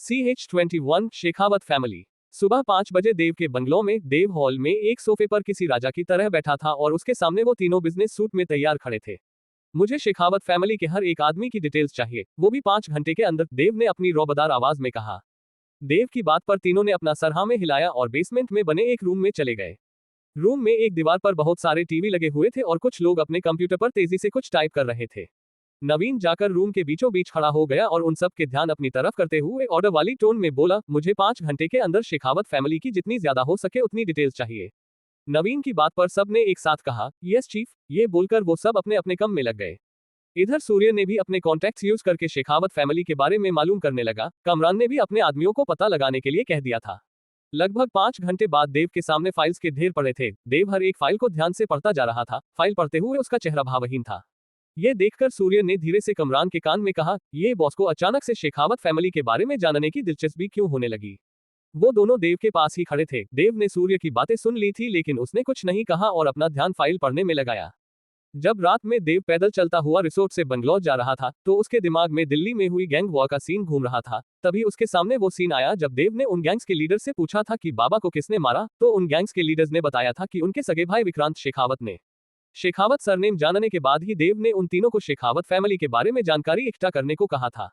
CH21 Shekhawat family. सुबह 5 बजे देव के बंगलों में देव हॉल में एक सोफे पर किसी राजा की तरह बैठा था और उसके सामने वो तीनों बिजनेस सूट में तैयार खड़े थे। मुझे शेखावत फैमिली के हर एक आदमी की डिटेल्स चाहिए, वो भी 5 घंटे के अंदर, देव ने अपनी रौबदार आवाज में कहा। देव की बात पर तीनों ने अपना सर हाँ में हिलाया और बेसमेंट में बने एक रूम में चले गए। रूम में एक दीवार पर बहुत सारे टीवी लगे हुए थे और कुछ लोग अपने कंप्यूटर पर तेजी से कुछ टाइप कर रहे थे। नवीन जाकर रूम के बीचों बीच खड़ा हो गया और उन सब के ध्यान अपनी तरफ करते हुए ऑर्डर वाली टोन में बोला, मुझे 5 घंटे के अंदर शेखावत फैमिली की जितनी ज्यादा हो सके उतनी डिटेल्स चाहिए। नवीन की बात पर सब ने एक साथ कहा, यस चीफ। ये बोलकर वो सब अपने अपने काम में लग गए। इधर सूर्य ने भी अपने कॉन्टैक्ट्स यूज करके शेखावत फैमिली के बारे में मालूम करने लगा। कमरान ने भी अपने आदमियों को पता लगाने के लिए कह दिया था। लगभग 5 घंटे बाद देव के सामने फाइल्स के ढेर पड़े थे। देव हर एक फाइल को ध्यान से पढ़ता जा रहा था। फाइल पढ़ते हुए उसका चेहरा भावहीन था। ये देखकर सूर्य ने धीरे से कमरान के कान में कहा, ये बॉस को अचानक से शेखावत फैमिली के बारे में जानने की दिलचस्पी क्यों होने लगी। वो दोनों देव के पास ही खड़े थे। देव ने सूर्य की बातें सुन ली थी लेकिन उसने कुछ नहीं कहा और अपना ध्यान फाइल पढ़ने में लगाया। जब रात में देव पैदल चलता हुआ रिसोर्ट से बंगलौर जा रहा था तो उसके दिमाग में दिल्ली में हुई गैंग वॉर का सीन घूम रहा था। तभी उसके सामने वो सीन आया जब देव ने उन गैंग्स के लीडर से पूछा था कि बाबा को किसने मारा, तो उन गैंग्स के लीडर्स ने बताया था कि उनके सगे भाई विक्रांत शेखावत ने। शेखावत सरनेम जानने के बाद ही देव ने उन तीनों को शेखावत फैमिली के बारे में जानकारी इकट्ठा करने को कहा था।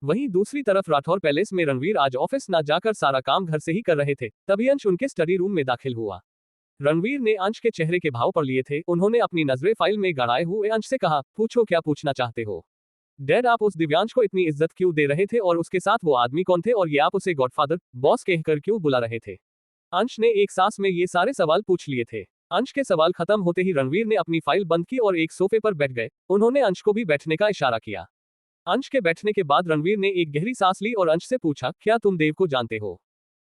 वहीं दूसरी तरफ राठौर पैलेस में रणवीर आज ऑफिस ना जाकर सारा काम घर से ही कर रहे थे। तभी अंश उनके स्टडी रूम में दाखिल हुआ। रणवीर ने अंश के चेहरे के भाव पढ़ लिए थे। उन्होंने अपनी नजरें फाइल में गड़ाए हुए अंश से कहा, पूछो क्या पूछना चाहते हो। डैड, आप उस दिव्यांश को इतनी इज्जत क्यों दे रहे थे और उसके साथ वो आदमी कौन थे और ये आप उसे गॉडफादर, बॉस कहकर क्यों बुला रहे थे। अंश ने एक सांस में ये सारे सवाल पूछ लिए थे। अंश के सवाल खत्म होते ही रणवीर ने अपनी फाइल बंद की और एक सोफे पर बैठ गए। उन्होंने अंश को भी बैठने का इशारा किया। अंश के बैठने के बाद रणवीर ने एक गहरी सांस ली और अंश से पूछा, क्या तुम देव को जानते हो।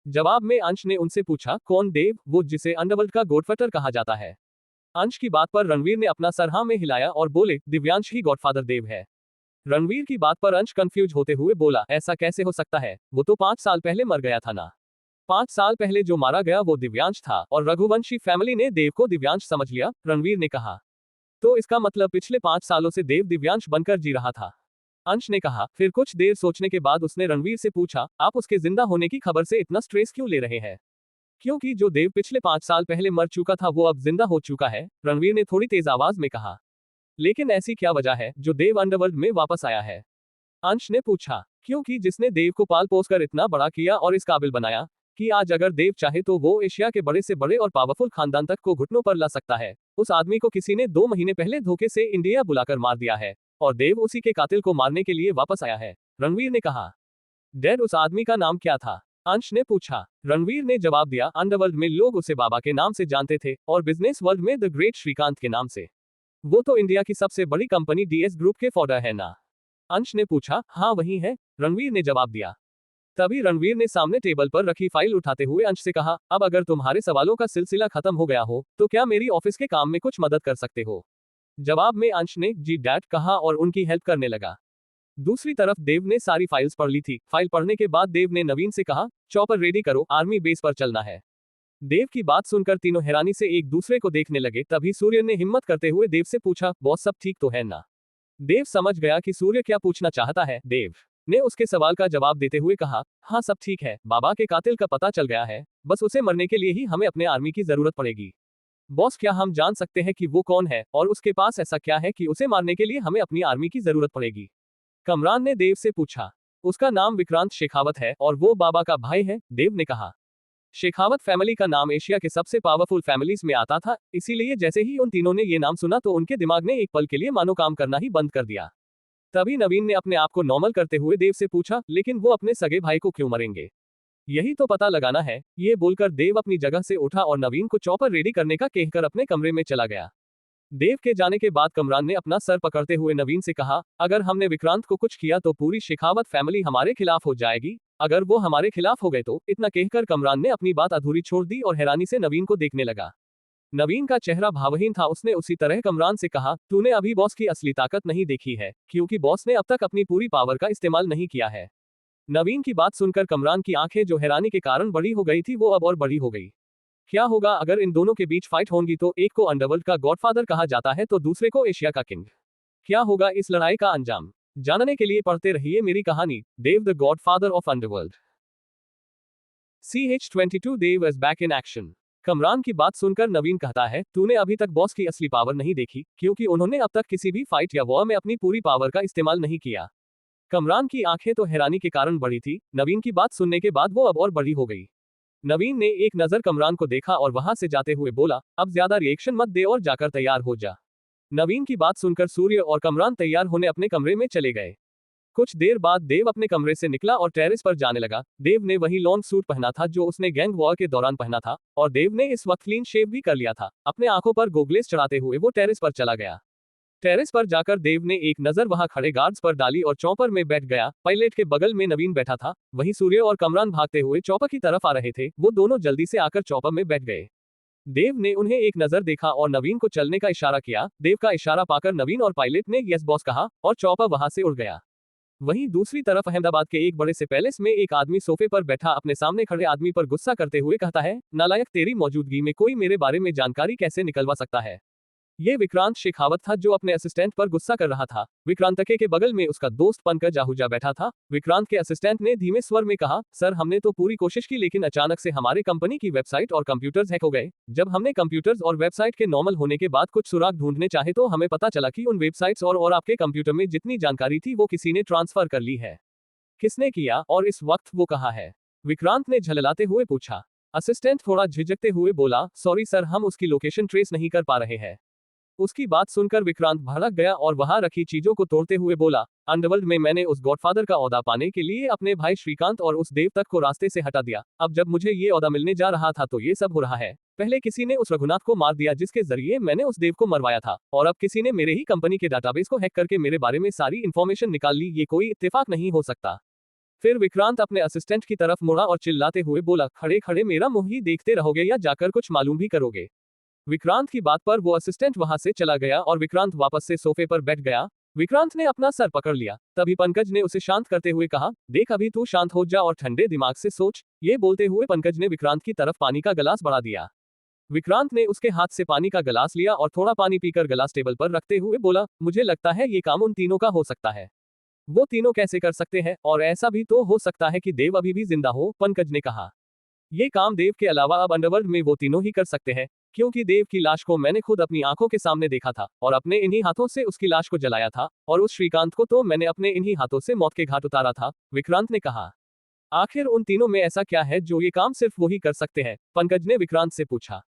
जवाब में अंश ने उनसे पूछा, कौन देव, वो जिसे अंडरवर्ल्ड का गॉडफादर कहा जाता है। अंश की बात पर रणवीर ने अपना सर हाँ में हिलाया और बोले, दिव्यांश ही गॉडफादर देव है। रणवीर की बात पर अंश कंफ्यूज होते हुए बोला, ऐसा कैसे हो सकता है, वो तो 5 साल पहले मर गया था ना। 5 साल पहले जो मारा गया वो दिव्यांश था और रघुवंशी फैमिली ने देव को दिव्यांश समझ लिया, रणवीर ने कहा। तो इसका मतलब पिछले 5 सालों से देव दिव्यांश बनकर जी रहा था, अंश ने कहा। फिर कुछ देर सोचने के बाद उसने रणवीर से पूछा, आप उसके जिंदा होने की खबर से इतना स्ट्रेस क्यों ले रहे हैं। क्योंकि जो देव पिछले 5 साल पहले मर चुका था वो अब जिंदा हो चुका है, रणवीर ने थोड़ी तेज आवाज में कहा। लेकिन ऐसी क्या वजह है जो देव अंडरवर्ल्ड में वापस आया है, अंश ने पूछा। क्योंकि जिसने देव को पाल पोस कर इतना बड़ा किया और इस काबिल बनाया कि आज अगर देव चाहे तो वो एशिया के बड़े से बड़े और पावरफुल खानदान तक को घुटनों पर ला सकता है। उस आदमी को किसी ने 2 महीने पहले धोखे से इंडिया बुलाकर मार दिया है और देव उसी के कातिल को मारने के लिए वापस आया है, रणवीर ने कहा। डैड, उस आदमी का नाम क्या था, अंश ने पूछा। रणवीर ने जवाब दिया, अंडरवर्ल्ड में लोग उसे बाबा के नाम से जानते थे और बिजनेस वर्ल्ड में द ग्रेट श्रीकांत के नाम से। वो तो इंडिया की सबसे बड़ी कंपनी DS ग्रुप के फाउंडर है ना, अंश ने पूछा। हाँ वही है, रणवीर ने जवाब दिया। तभी रणवीर ने सामने टेबल पर रखी फाइल उठाते हुए अंश से कहा, अब अगर तुम्हारे सवालों का सिलसिला खत्म हो गया हो तो क्या मेरी ऑफिस के काम में कुछ मदद कर सकते हो। जवाब में अंश ने जी डैड कहा और उनकी हेल्प करने लगा। दूसरी तरफ देव ने सारी फाइल्स पढ़ ली थी। फाइल पढ़ने के बाद देव ने नवीन से कहा, चॉपर रेडी करो, आर्मी बेस पर चलना है। देव की बात सुनकर तीनों हैरानी से एक दूसरे को देखने लगे। तभी सूर्य ने हिम्मत करते हुए देव से पूछा, बॉस सब ठीक तो है ना। देव समझ गया कि सूर्य क्या पूछना चाहता है। देव ने उसके सवाल का जवाब देते हुए कहा, हाँ सब ठीक है, बाबा के कातिल का पता चल गया है, बस उसे मरने के लिए ही हमें अपने आर्मी की जरूरत पड़ेगी। बॉस, क्या हम जान सकते हैं कि वो कौन है और उसके पास ऐसा क्या है कि उसे मारने के लिए हमें अपनी आर्मी की जरूरत पड़ेगी। कमरान ने देव से पूछा। उसका नाम विक्रांत शेखावत है और वो बाबा का भाई है, देव ने कहा। शेखावत फैमिली का नाम एशिया के सबसे पावरफुल फैमिलीज में आता था, इसीलिए जैसे ही उन तीनों ने ये नाम सुना तो उनके दिमाग ने एक पल के लिए मानो काम करना ही बंद कर दिया। तभी नवीन ने अपने आप को नॉर्मल करते हुए देव से पूछा, लेकिन वो अपने सगे भाई को क्यों मरेंगे, यही तो पता लगाना है। ये बोलकर देव अपनी जगह से उठा और नवीन को चॉपर रेडी करने का कहकर अपने कमरे में चला गया। देव के जाने के बाद कमरान ने अपना सर पकड़ते हुए नवीन से कहा, अगर हमने विक्रांत को कुछ किया तो पूरी शेखावत फैमिली हमारे खिलाफ हो जाएगी, अगर वो हमारे खिलाफ हो गए तो। इतना कहकर कमरान ने अपनी बात अधूरी छोड़ दी और हैरानी से नवीन को देखने लगा। नवीन का चेहरा भावहीन था। उसने उसी तरह कमरान से कहा, तूने अभी बॉस की असली ताकत नहीं देखी है, क्योंकि बॉस ने अब तक अपनी पूरी पावर का इस्तेमाल नहीं किया है। नवीन की बात सुनकर कमरान की आंखें जो हैरानी के कारण बड़ी हो गई थी वो अब और बड़ी हो गई। क्या होगा अगर इन दोनों के बीच फाइट होंगी तो एक को अंडरवर्ल्ड का गॉडफादर कहा जाता है तो दूसरे को एशिया का किंग। क्या होगा इस लड़ाई का अंजाम, जानने के लिए पढ़ते रहिए मेरी कहानी, Dev the godfather of underworld. CH-22 Dev is back in action. Kamran की बात सुनकर नवीन कहता है, तूने अभी तक बॉस की असली पावर नहीं देखी, क्योंकि उन्होंने अब तक किसी भी फाइट या वॉर में अपनी पूरी पावर का इस्तेमाल नहीं किया। कमरान की आंखें तो हैरानी के कारण बढ़ी थी, नवीन की बात सुनने के बाद वो अब और बड़ी हो गई। नवीन ने एक नजर कमरान को देखा और वहां से जाते हुए बोला, अब ज्यादा रिएक्शन मत दे और जाकर तैयार हो जा। नवीन की बात सुनकर सूर्य और कमरान तैयार होने अपने कमरे में चले गए। कुछ देर बाद देव अपने कमरे से निकला और टेरेस पर जाने लगा। देव ने वही लॉन्ग सूट पहना था जो उसने गैंग वॉर के दौरान पहना था, और देव ने इस वक्त क्लीन शेव भी कर लिया था। अपने आंखों पर गोगलेस चढ़ाते हुए वो टेरेस पर चला गया। टेरेस पर जाकर देव ने एक नजर वहां खड़े गार्ड्स पर डाली और चौपर में बैठ गया। पायलट के बगल में नवीन बैठा था, वहीं सूर्य और कमरान भागते हुए चौपर की तरफ आ रहे थे। वो दोनों जल्दी से आकर चौपर में बैठ गए। देव ने उन्हें एक नजर देखा और नवीन को चलने का इशारा किया। देव का इशारा पाकर नवीन और पायलट ने यस बॉस कहा और चौपर वहां से उड़ गया। वहीं दूसरी तरफ अहमदाबाद के एक बड़े से पैलेस में एक आदमी सोफे पर बैठा अपने सामने खड़े आदमी पर गुस्सा करते हुए कहता है, नालायक, तेरी मौजूदगी में कोई मेरे बारे में जानकारी कैसे निकलवा सकता है। ये विक्रांत शेखावत था जो अपने असिस्टेंट पर गुस्सा कर रहा था। विक्रांतके के बगल में उसका दोस्त पंकज आहूजा बैठा था। विक्रांत के असिस्टेंट ने धीमे स्वर में कहा, सर हमने तो पूरी कोशिश की, लेकिन अचानक से हमारे कंपनी की वेबसाइट और कंप्यूटर्स हैक हो गए। जब हमने कंप्यूटर्स और वेबसाइट के नॉर्मल होने के बाद कुछ सुराग ढूंढने चाहे तो हमें पता चला कि उन वेबसाइट्स और आपके कंप्यूटर में जितनी जानकारी थी वो किसी ने ट्रांसफर कर ली है। किसने किया और इस वक्त वो कहाँ है? विक्रांत ने झललाते हुए पूछा। असिस्टेंट थोड़ा झिझकते हुए बोला, सॉरी सर, हम उसकी लोकेशन ट्रेस नहीं कर पा रहे हैं। उसकी बात सुनकर विक्रांत भड़क गया और वहां रखी चीजों को तोड़ते हुए बोला, अंडरवर्ल्ड में मैंने उस गॉडफादर का ओहदा पाने के लिए अपने भाई श्रीकांत और उस देव तक को रास्ते से हटा दिया। अब जब मुझे ये ओहदा मिलने जा रहा था तो ये सब हो रहा है। पहले किसी ने उस रघुनाथ को मार दिया जिसके जरिए मैंने उस देव को मरवाया था, और अब किसी ने मेरे ही कंपनी के डाटाबेस को हैक करके मेरे बारे में सारी इंफॉर्मेशन निकाल ली। ये कोई इत्तेफाक नहीं हो सकता। फिर विक्रांत अपने असिस्टेंट की तरफ मुड़ा और चिल्लाते हुए बोला, खड़े खड़े मेरा मुंह ही देखते रहोगे या जाकर कुछ मालूम भी करोगे? विक्रांत की बात पर वो असिस्टेंट वहां से चला गया और विक्रांत वापस से सोफे पर बैठ गया। विक्रांत ने अपना सर पकड़ लिया। तभी पंकज ने उसे शांत करते हुए कहा, देख अभी तू शांत हो जा और ठंडे दिमाग से सोच। ये बोलते हुए पंकज ने विक्रांत की तरफ पानी का गिलास बढ़ा दिया। विक्रांत ने उसके हाथ से पानी का गिलास लिया और थोड़ा पानी पीकर गिलास टेबल पर रखते हुए बोला, मुझे लगता है ये काम उन तीनों का हो सकता है। वो तीनों कैसे कर सकते हैं? और ऐसा भी तो हो सकता है कि देव अभी भी जिंदा हो, पंकज ने कहा। ये काम देव के अलावा अब अंडरवर्ल्ड में वो तीनों ही कर सकते हैं, क्योंकि देव की लाश को मैंने खुद अपनी आंखों के सामने देखा था और अपने इन्हीं हाथों से उसकी लाश को जलाया था, और उस श्रीकांत को तो मैंने अपने इन्हीं हाथों से मौत के घाट उतारा था, विक्रांत ने कहा। आखिर उन तीनों में ऐसा क्या है जो ये काम सिर्फ वो ही कर सकते हैं? पंकज ने विक्रांत से पूछा।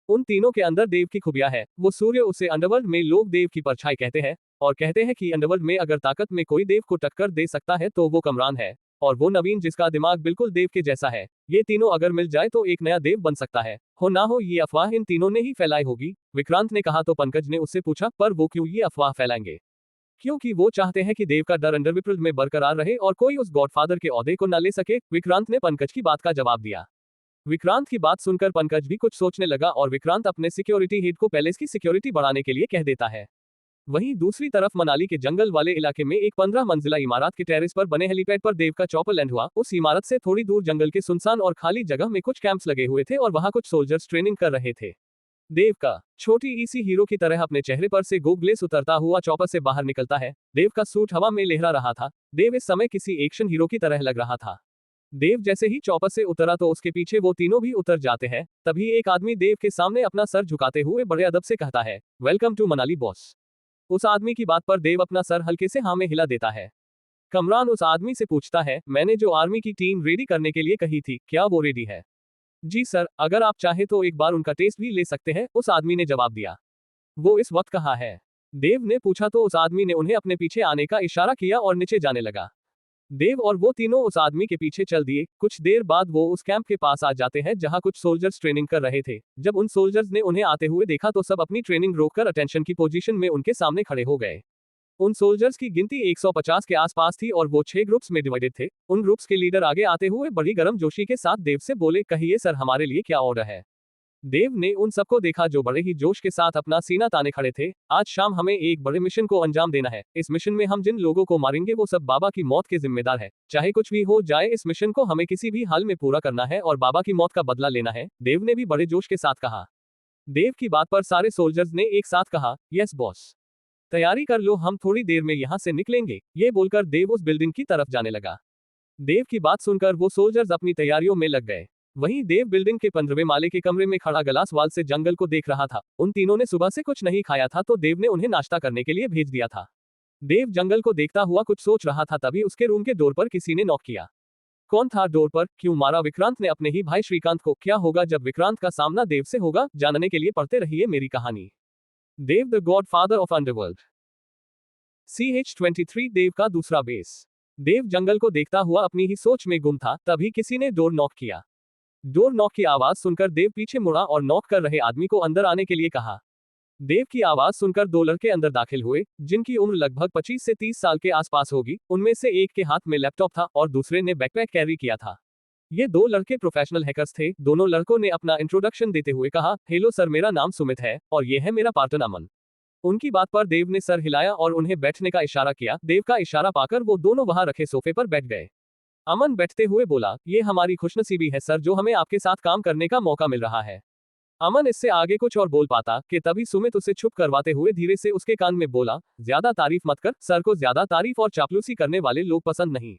उन तीनों के अंदर देव की खूबियां है। वो सूर्य, उसे अंडरवर्ल्ड में लोग देव की परछाई कहते हैं, और कहते हैं कि अंडरवर्ल्ड में अगर ताकत में कोई देव को टक्कर दे सकता है तो वो कमरान है, और वो नवीन जिसका दिमाग बिल्कुल देव के जैसा है। ये तीनों अगर मिल जाए तो एक नया देव बन सकता है। हो ना हो ये अफवाह इन तीनों ने ही फैलाई होगी, विक्रांत ने कहा। तो पंकज ने उससे पूछा, पर वो क्यों ये अफवाह फैलाएंगे? क्योंकि वो चाहते हैं कि देव का डर अंडरवर्ल्ड में बरकरार रहे और कोई उस गॉडफादर के ओहदे को न ले सके, विक्रांत ने पंकज की बात का जवाब दिया। विक्रांत की बात सुनकर पंकज भी कुछ सोचने लगा और विक्रांत अपने सिक्योरिटी हेड को पैलेस की सिक्योरिटी बढ़ाने के लिए कह देता है। वहीं दूसरी तरफ मनाली के जंगल वाले इलाके में एक 15 मंजिला इमारत के टेरेस पर बने हेलीपैड पर देव का चॉपर लैंड हुआ। उस इमारत से थोड़ी दूर जंगल के सुनसान और खाली जगह में कुछ कैंप्स लगे हुए थे और वहां कुछ सोल्जर्स ट्रेनिंग कर रहे थे। देव का छोटी ईसी हीरो की तरह अपने चेहरे पर से गोगलेस उतरता हुआ चॉपर से बाहर निकलता है। देव का सूट हवा में लहरा रहा था। देव इस समय किसी एक्शन हीरो की तरह लग रहा था। देव जैसे ही चॉपर से उतरा तो उसके पीछे वो तीनों भी उतर जाते हैं। तभी एक आदमी देव के सामने अपना सर झुकाते हुए बड़े अदब से कहता है, वेलकम टू मनाली बॉस। उस आदमी की बात पर देव अपना सर हल्के से हाँ में हिला देता है। कमरान उस आदमी से पूछता है, मैंने जो आर्मी की टीम रेडी करने के लिए कही थी, क्या वो रेडी है? जी सर, अगर आप चाहे तो एक बार उनका टेस्ट भी ले सकते हैं, उस आदमी ने जवाब दिया। वो इस वक्त कहाँ है? देव ने पूछा तो उस आदमी ने उन्हें अपने पीछे आने का इशारा किया और नीचे जाने लगा। देव और वो तीनों उस आदमी के पीछे चल दिए। कुछ देर बाद वो उस कैंप के पास आ जाते हैं जहां कुछ सोल्जर्स ट्रेनिंग कर रहे थे। जब उन सोल्जर्स ने उन्हें आते हुए देखा तो सब अपनी ट्रेनिंग रोककर अटेंशन की पोजीशन में उनके सामने खड़े हो गए। उन सोल्जर्स की गिनती 150 के आसपास थी और वो 6 ग्रुप्स में डिवाइडेड थे। उन ग्रुप्स के लीडर आगे आते हुए बड़ी गर्म जोशी के साथ देव से बोले, कहिए सर, हमारे लिए क्या ऑर्डर है? देव ने उन सबको देखा जो बड़े ही जोश के साथ अपना सीना ताने खड़े थे। आज शाम हमें एक बड़े मिशन को अंजाम देना है। इस मिशन में हम जिन लोगों को मारेंगे वो सब बाबा की मौत के जिम्मेदार है। चाहे कुछ भी हो जाए, इस मिशन को हमें किसी भी हाल में पूरा करना है और बाबा की मौत का बदला लेना है, देव ने भी बड़े जोश के साथ कहा। देव की बात पर सारे सोल्जर्स ने एक साथ कहा, यस बॉस। तैयारी कर लो, हम थोड़ी देर में यहाँ से निकलेंगे। ये बोलकर देव उस बिल्डिंग की तरफ जाने लगा। देव की बात सुनकर वो सोल्जर्स अपनी तैयारियों में लग गए। वहीं देव बिल्डिंग के 15वें माले के कमरे में खड़ा ग्लास वाल से जंगल को देख रहा था। उन तीनों ने सुबह से कुछ नहीं खाया था तो देव ने उन्हें नाश्ता करने के लिए भेज दिया था। देव जंगल को देखता हुआ कुछ सोच रहा था, तभी उसके रूम के डोर पर किसी ने नॉक किया। कौन था डोर पर? क्यों मारा विक्रांत ने अपने ही भाई श्रीकांत को? क्या होगा जब विक्रांत का सामना देव से होगा? जानने के लिए पढ़ते रहिए मेरी कहानी। Dev the god father of underworld. CH-23 Dev का दूसरा बेस। देव जंगल को देखता हुआ अपनी ही सोच में गुम था, तभी किसी ने डोर नॉक किया। डोर नॉक की आवाज सुनकर देव पीछे मुड़ा और नॉक कर रहे आदमी को अंदर आने के लिए कहा। देव की आवाज सुनकर दो लड़के अंदर दाखिल हुए, जिनकी उम्र लगभग 25 से 30 साल के आसपास होगी। उनमें से एक के हाथ में लैपटॉप था और दूसरे ने बैकपैक कैरी किया था। ये दो लड़के प्रोफेशनल हैकर्स थे। दोनों लड़कों ने अपना इंट्रोडक्शन देते हुए कहा, हेलो सर, मेरा नाम सुमित है और ये है मेरा पार्टनर अमन। उनकी बात पर देव ने सर हिलाया और उन्हें बैठने का इशारा किया। देव का इशारा पाकर वो दोनों वहां रखे सोफे पर बैठ गए। अमन बैठते हुए बोला, ये हमारी खुशनसीबी है सर, जो हमें आपके साथ काम करने का मौका मिल रहा है। अमन इससे आगे कुछ और बोल पाता कि तभी सुमित उसे चुप करवाते हुए धीरे से उसके कान में बोला, ज्यादा तारीफ मत कर, सर को ज्यादा तारीफ और चापलूसी करने वाले लोग पसंद नहीं।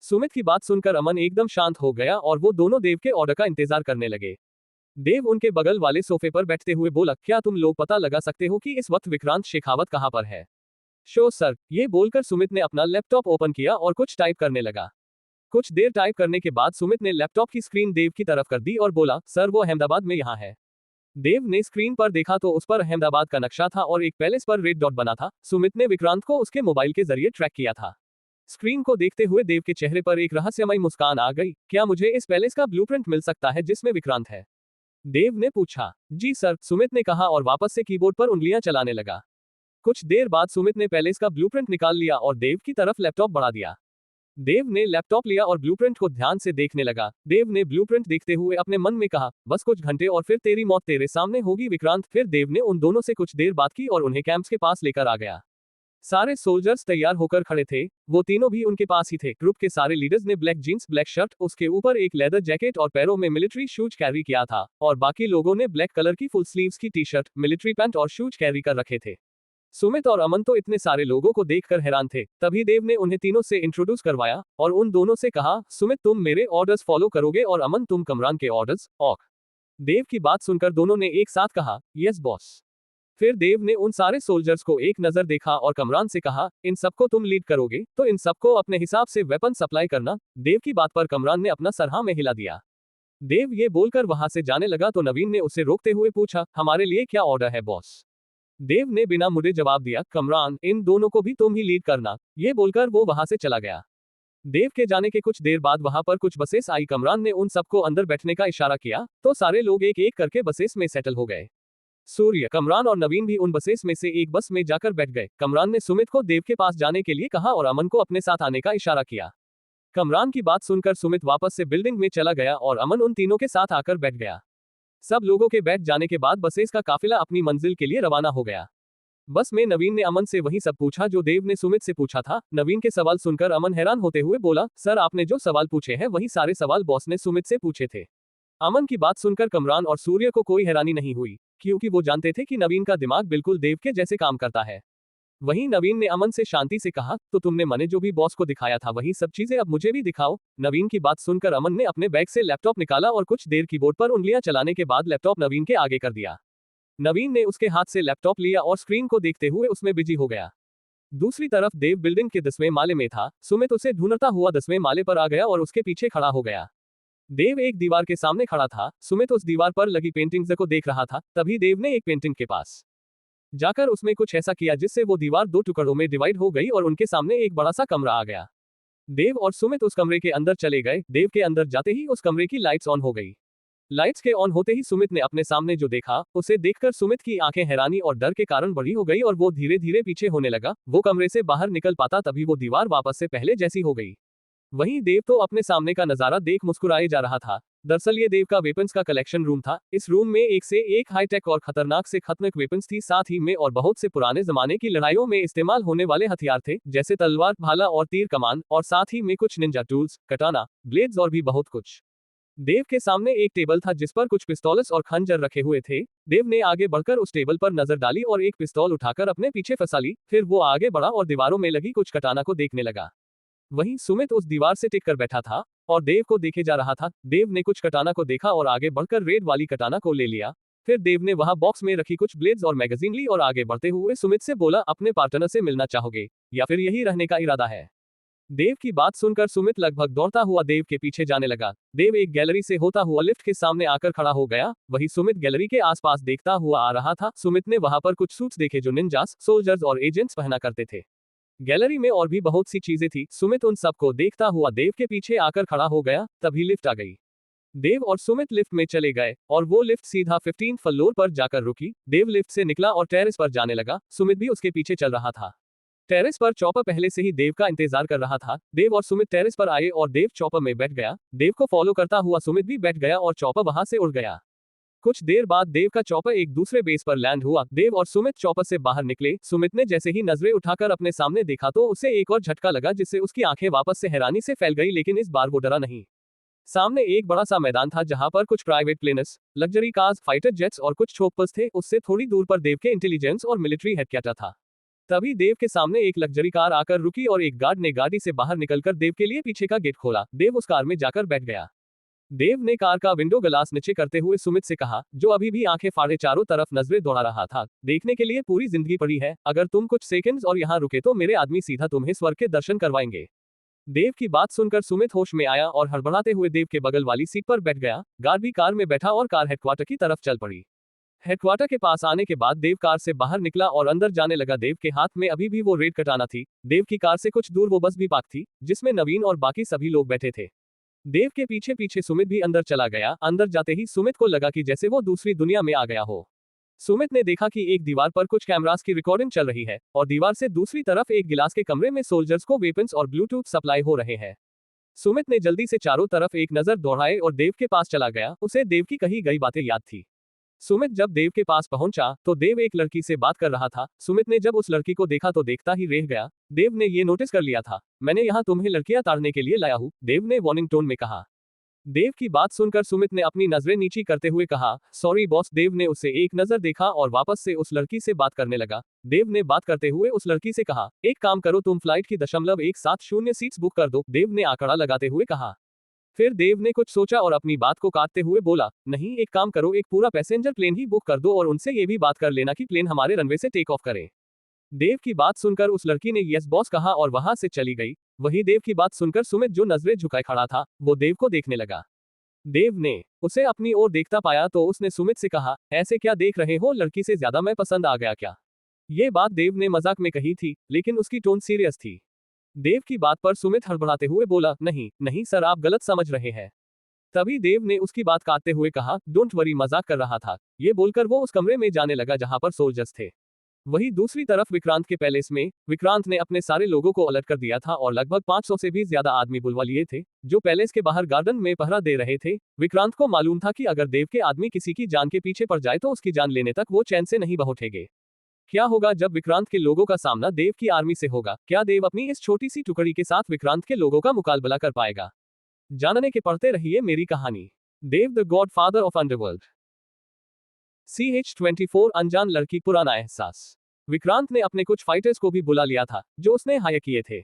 सुमित की बात सुनकर अमन एकदम शांत हो गया और वो दोनों देव के ऑर्डर का इंतजार करने लगे। देव उनके बगल वाले सोफे पर बैठते हुए बोला, क्या तुम लोग पता लगा सकते हो कि इस वक्त विक्रांत शेखावत कहां पर है? Show sir. ये बोलकर सुमित ने अपना लैपटॉप ओपन किया और कुछ टाइप करने लगा। कुछ देर टाइप करने के बाद सुमित ने लैपटॉप की स्क्रीन देव की तरफ कर दी और बोला, सर वो अहमदाबाद में यहाँ है। देव ने स्क्रीन पर देखा तो उस पर अहमदाबाद का नक्शा था और एक पैलेस पर रेड डॉट बना था। सुमित ने विक्रांत को उसके मोबाइल के जरिए ट्रैक किया था। स्क्रीन को देखते हुए देव के चेहरे पर एक रहस्यमय मुस्कान आ गई। क्या मुझे इस पैलेस का ब्लूप्रिंट मिल सकता है जिसमें विक्रांत है? देव ने पूछा। जी सर, सुमित ने कहा और वापस से कीबोर्ड पर उंगलियां चलाने लगा। कुछ देर बाद सुमित ने पैलेस का ब्लूप्रिंट निकाल लिया और देव की तरफ लैपटॉप बढ़ा दिया। देव ने लैपटॉप लिया और ब्लूप्रिंट को ध्यान से देखने लगा। देव ने ब्लूप्रिंट देखते हुए अपने मन में कहा, बस कुछ घंटे और फिर तेरी मौत तेरे सामने होगी विक्रांत। फिर देव ने उन दोनों से कुछ देर बात की और उन्हें कैंप्स के पास लेकर आ गया। सारे सोल्जर्स तैयार होकर खड़े थे। वो तीनों भी उनके पास ही थे। ग्रुप के सारे लीडर्स ने ब्लैक जींस, ब्लैक शर्ट, उसके ऊपर एक लेदर जैकेट और पैरों में मिलिट्री शूज कैरी किया था और बाकी लोगों ने ब्लैक कलर की फुल स्लीव्स की टी शर्ट, मिलिट्री पैंट और शूज कैरी कर रखे थे। सुमित और अमन तो इतने सारे लोगों को देखकर हैरान थे। तभी देव ने उन्हें तीनों से इंट्रोड्यूस करवाया और उन दोनों से कहा, सुमित तुम मेरे ऑर्डर्स फॉलो करोगे और अमन तुम कमरान के ऑर्डर्स। ऑक। देव की बात सुनकर दोनों ने एक साथ कहा, यस बॉस। फिर देव ने उन सारे सोल्जर्स को एक नजर देखा और कमरान से कहा, इन सबको तुम लीड करोगे तो इन सबको अपने हिसाब से वेपन सप्लाई करना। देव की बात पर कमरान ने अपना सर हाँ में हिला दिया। देव ये बोलकर वहां से जाने लगा तो नवीन ने उसे रोकते हुए पूछा, हमारे लिए क्या ऑर्डर है बॉस? देव ने बिना मुड़े जवाब दिया, कमरान इन दोनों को भी तुम ही लीड करना। ये बोलकर वो वहां से चला गया। देव के जाने के कुछ देर बाद वहां पर कुछ बसेस आई। कमरान ने उन सबको अंदर बैठने का इशारा किया तो सारे लोग एक एक करके बसेस में सेटल हो गए। सूर्य, कमरान और नवीन भी उन बसेस में से एक बस में जाकर बैठ गए। कमरान ने सुमित को देव के पास जाने के लिए कहा और अमन को अपने साथ आने का इशारा किया। कमरान की बात सुनकर सुमित वापस से बिल्डिंग में चला गया और अमन उन तीनों के साथ आकर बैठ गया। सब लोगों के बैठ जाने के बाद बसेस का काफिला अपनी मंजिल के लिए रवाना हो गया। बस में नवीन ने अमन से वही सब पूछा जो देव ने सुमित से पूछा था। नवीन के सवाल सुनकर अमन हैरान होते हुए बोला, सर आपने जो सवाल पूछे हैं वही सारे सवाल बॉस ने सुमित से पूछे थे। अमन की बात सुनकर कमरान और सूर्य को कोई हैरानी नहीं हुई, क्योंकि वो जानते थे कि नवीन का दिमाग बिल्कुल देव के जैसे काम करता है। वहीं नवीन ने अमन से शांति से कहा, तो तुमने मने जो भी बॉस को दिखाया था वही सब चीजें अब मुझे भी दिखाओ। नवीन की बात सुनकर अमन ने अपने बैग से लैपटॉप निकाला और कुछ देर कीबोर्ड पर उंगलियां चलाने के बाद लैपटॉप नवीन के आगे कर दिया। नवीन ने उसके हाथ से लैपटॉप लिया और स्क्रीन को देखते हुए उसमें बिजी हो गया। दूसरी तरफ देव बिल्डिंग के 10वें माले में था। सुमित उसे ढूंढता हुआ 10वें माले पर आ गया और उसके पीछे खड़ा हो गया। देव एक दीवार के सामने खड़ा था। सुमित उस दीवार पर लगी पेंटिंग्स को देख रहा था। तभी देव ने एक पेंटिंग के पास जाकर उसमें कुछ ऐसा किया जिससे वो दीवार दो टुकड़ों में डिवाइड हो गई और उनके सामने एक बड़ा सा कमरा आ गया। देव और सुमित उस कमरे के अंदर चले गए। देव के अंदर जाते ही उस कमरे की लाइट्स ऑन हो गई। लाइट्स के ऑन होते ही सुमित ने अपने सामने जो देखा उसे देखकर सुमित की आंखें हैरानी और डर के कारण बड़ी हो गई और वो धीरे धीरे पीछे होने लगा। वो कमरे से बाहर निकल पाता तभी वो दीवार वापस से पहले जैसी हो गई। वहीं देव तो अपने सामने का नजारा देख मुस्कुराए जा रहा था। दरअसल ये देव का वेपन्स का कलेक्शन रूम था। इस रूम में एक से एक हाईटेक और खतरनाक से खतरनाक वेपन्स थी, साथ ही में और बहुत से पुराने जमाने की लड़ाइयों में इस्तेमाल होने वाले हथियार थे, जैसे तलवार, भाला और तीर कमान, और साथ ही में कुछ निंजा टूल्स, कटाना, ब्लेड्स और भी बहुत कुछ। देव के सामने एक टेबल था जिस पर कुछ पिस्तौल्स और खंजर रखे हुए थे। देव ने आगे बढ़कर उस टेबल पर नजर डाली और एक पिस्तौल उठाकर अपने पीछे फंसा ली। फिर वो आगे बढ़ा और दीवारों में लगी कुछ कटाना को देखने लगा। वहीं सुमित उस दीवार से टिक कर बैठा था और देव को देखे जा रहा था। देव ने कुछ कटाना को देखा और आगे बढ़कर रेड वाली कटाना को ले लिया। फिर देव ने वहां बॉक्स में रखी कुछ ब्लेड्स और मैगजीन ली और आगे बढ़ते हुए सुमित से बोला, अपने पार्टनर से मिलना चाहोगे या फिर यही रहने का इरादा है? देव की बात सुनकर सुमित लगभग दौड़ता हुआ देव के पीछे जाने लगा। देव एक गैलरी से होता हुआ लिफ्ट के सामने आकर खड़ा हो गया। वही सुमित गैलरी के आसपास देखता हुआ आ रहा था। सुमित ने वहां पर कुछ सूट्स देखे जो निंजास, सोल्जर्स और एजेंट्स पहना करते थे। गैलरी में और भी बहुत सी चीजें थी। सुमित उन सबको देखता हुआ देव के पीछे आकर खड़ा हो गया। तभी लिफ्ट आ गई। देव और सुमित लिफ्ट में चले गए और वो लिफ्ट सीधा 15th फ्लोर पर जाकर रुकी। देव लिफ्ट से निकला और टेरेस पर जाने लगा। सुमित भी उसके पीछे चल रहा था। टेरेस पर चॉपर पहले से ही देव का इंतजार कर रहा था। देव और सुमित टेरेस पर आए और देव चॉपर में बैठ गया। देव को फॉलो करता हुआ सुमित भी बैठ गया और चॉपर वहां से उड़ गया। कुछ देर बाद देव का चॉपर एक दूसरे बेस पर लैंड हुआ। देव और सुमित चॉपर से बाहर निकले। सुमित ने जैसे ही नजरें उठाकर अपने सामने देखा तो उसे एक और झटका लगा, जिससे उसकी आंखें वापस से हैरानी से फैल गई, लेकिन इस बार वो डरा नहीं। सामने एक बड़ा सा मैदान था जहां पर कुछ private planners, luxury cars, fighter jets और कुछ चोपर्स थे। उससे थोड़ी दूर पर देव के इंटेलिजेंस और मिलिट्री हेडक्वार्टर था। तभी देव के सामने एक लग्जरी कार आकर रुकी और एक गार्ड ने गाड़ी से बाहर निकलकर देव के लिए पीछे का गेट खोला। देव उस कार में जाकर बैठ गया। देव ने कार का विंडो ग्लास नीचे करते हुए सुमित से कहा, जो अभी भी आंखें फाड़े चारों तरफ नजरें दौड़ा रहा था, देखने के लिए पूरी जिंदगी पड़ी है। अगर तुम कुछ सेकंड्स और यहाँ रुके तो मेरे आदमी सीधा तुम्हें स्वर्ग के दर्शन करवाएंगे। देव की बात सुनकर सुमित होश में आया और हड़बड़ाते हुए देव के बगल वाली सीट पर बैठ गया। गार्ड भी कार में बैठा और कार हेडक्वार्टर की तरफ चल पड़ी। हेडक्वार्टर के पास आने के बाद देव कार से बाहर निकला और अंदर जाने लगा। देव के हाथ में अभी भी वो रेड कटाना थी। देव की कार से कुछ दूर वो बस भी पार्क थी, जिसमें नवीन और बाकी सभी लोग बैठे थे। देव के पीछे पीछे सुमित भी अंदर चला गया। अंदर जाते ही सुमित को लगा कि जैसे वो दूसरी दुनिया में आ गया हो। सुमित ने देखा कि एक दीवार पर कुछ कैमरास की रिकॉर्डिंग चल रही है और दीवार से दूसरी तरफ एक गिलास के कमरे में सोल्जर्स को वेपन्स और ब्लूटूथ सप्लाई हो रहे हैं। सुमित ने जल्दी से चारों तरफ एक नजर दौड़ाई और देव के पास चला गया। उसे देव की कही गई बातें याद थी। सुमित जब देव के पास पहुंचा तो देव एक लड़की से बात कर रहा था। सुमित ने जब उस लड़की को देखा तो देखता ही रह गया। देव ने ये नोटिस कर लिया था। मैंने यहाँ तुम्हें लड़कियां ताड़ने के लिए लाया हूँ, देव ने वार्निंग टोन में कहा। देव की बात सुनकर सुमित ने अपनी नजरें नीची करते हुए कहा, सॉरी बॉस। देव ने उसे एक नजर देखा और वापस से उस लड़की से बात करने लगा। देव ने बात करते हुए उस लड़की से कहा, एक काम करो, तुम फ्लाइट की 1.170 सीट्स बुक कर दो। देव ने आंकड़ा लगाते हुए कहा। फिर देव ने कुछ सोचा और अपनी बात को काटते हुए बोला, नहीं, एक काम करो, एक पूरा पैसेंजर प्लेन ही बुक कर दो और उनसे ये भी बात कर लेना कि प्लेन हमारे रनवे से टेक ऑफ करे। देव की बात सुनकर उस लड़की ने यस बॉस कहा और वहां से चली गई। वही देव की बात सुनकर सुमित जो नजरें झुकाए खड़ा था, वो देव को देखने लगा। देव ने उसे अपनी ओर देखता पाया तो उसने सुमित से कहा, ऐसे क्या देख रहे हो, लड़की से ज्यादा मैं पसंद आ गया क्या? ये बात देव ने मजाक में कही थी, लेकिन उसकी टोन सीरियस थी। देव की बात पर सुमित हड़बड़ाते हुए बोला, नहीं नहीं सर, आप गलत समझ रहे हैं। तभी देव ने उसकी बात काटते हुए कहा, डोंट वरी, मजाक कर रहा था। ये बोलकर वो उस कमरे में जाने लगा जहां पर सोल्जर्स थे। वहीं दूसरी तरफ विक्रांत के पैलेस में विक्रांत ने अपने सारे लोगों को अलर्ट कर दिया था और लगभग 500 से भी ज्यादा आदमी बुलवा लिए थे, जो पैलेस के बाहर गार्डन में पहरा दे रहे थे। विक्रांत को मालूम था कि अगर देव के आदमी किसी की जान के पीछे पड़ जाए तो उसकी जान लेने तक वो चैन से नहीं बैठेंगे। क्या होगा जब विक्रांत के लोगों का सामना देव की आर्मी से होगा? क्या देव अपनी इस छोटी सी टुकड़ी के साथ विक्रांत के लोगों का मुकाबला कर पाएगा? जानने के पढ़ते रहिए मेरी कहानी, Dev the god father of underworld. CH24 अनजान लड़की, पुराना एहसास। विक्रांत ने अपने कुछ फाइटर्स को भी बुला लिया था जो उसने हायर किए थे।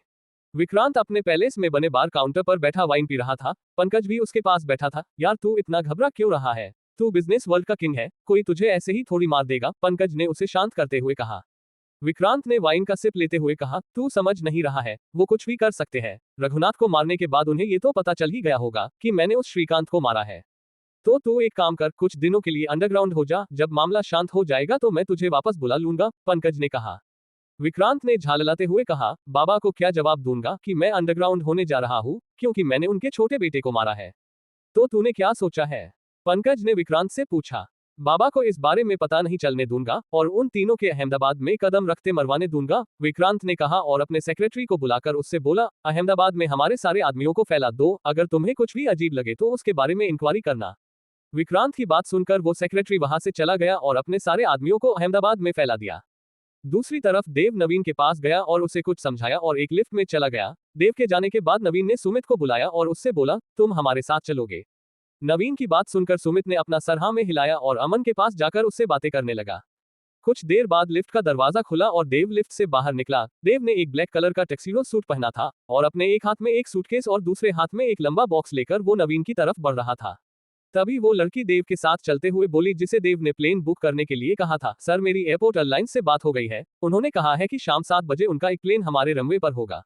विक्रांत अपने पैलेस में बने बार काउंटर पर बैठा वाइन पी रहा था। पंकज भी उसके पास बैठा था। यार तू इतना घबरा क्यों रहा है? तू बिजनेस वर्ल्ड का किंग है, कोई तुझे ऐसे ही थोड़ी मार देगा, पंकज ने उसे शांत करते हुए कहा। विक्रांत ने वाइन का सिप लेते हुए कहा, तू समझ नहीं रहा है, वो कुछ भी कर सकते हैं। रघुनाथ को मारने के बाद उन्हें ये तो पता चल ही गया होगा कि मैंने उस श्रीकांत को मारा है। तो तू एक काम कर, कुछ दिनों के लिए अंडरग्राउंड हो जा, जब मामला शांत हो जाएगा तो मैं तुझे वापस बुला लूंगा, पंकज ने कहा। विक्रांत ने झाललाते हुए कहा, बाबा को क्या जवाब दूंगा कि मैं अंडरग्राउंड होने जा रहा हूँ क्योंकि मैंने उनके छोटे बेटे को मारा है? तो तूने क्या सोचा है? पंकज ने विक्रांत से पूछा। बाबा को इस बारे में पता नहीं चलने दूंगा और उन तीनों के अहमदाबाद में कदम रखते मरवाने दूंगा, विक्रांत ने कहा और अपने सेक्रेटरी को बुलाकर उससे बोला, अहमदाबाद में हमारे सारे आदमियों को फैला दो, अगर तुम्हें कुछ भी अजीब लगे तो उसके बारे में इंक्वायरी करना। विक्रांत की बात सुनकर वो सेक्रेटरी वहां से चला गया और अपने सारे आदमियों को अहमदाबाद में फैला दिया। दूसरी तरफ देव नवीन के पास गया और उसे कुछ समझाया और एक लिफ्ट में चला गया। देव के जाने के बाद नवीन ने सुमित को बुलाया और उससे बोला, तुम हमारे साथ चलोगे? नवीन की बात सुनकर सुमित ने अपना सर हाँ में हिलाया और अमन के पास जाकर उससे बातें करने लगा। कुछ देर बाद लिफ्ट का दरवाजा खुला और देव लिफ्ट से बाहर निकला। देव ने एक ब्लैक कलर का टक्सीडो सूट पहना था और अपने एक हाथ में एक सूटकेस और दूसरे हाथ में एक लंबा बॉक्स लेकर वो नवीन की तरफ बढ़ रहा था। तभी वो लड़की देव के साथ चलते हुए बोली, जिसे देव ने प्लेन बुक करने के लिए कहा था। सर, मेरी एयरपोर्ट एयरलाइंस से बात हो गई है। उन्होंने कहा है कि शाम 7 बजे उनका एक प्लेन हमारे रनवे पर होगा।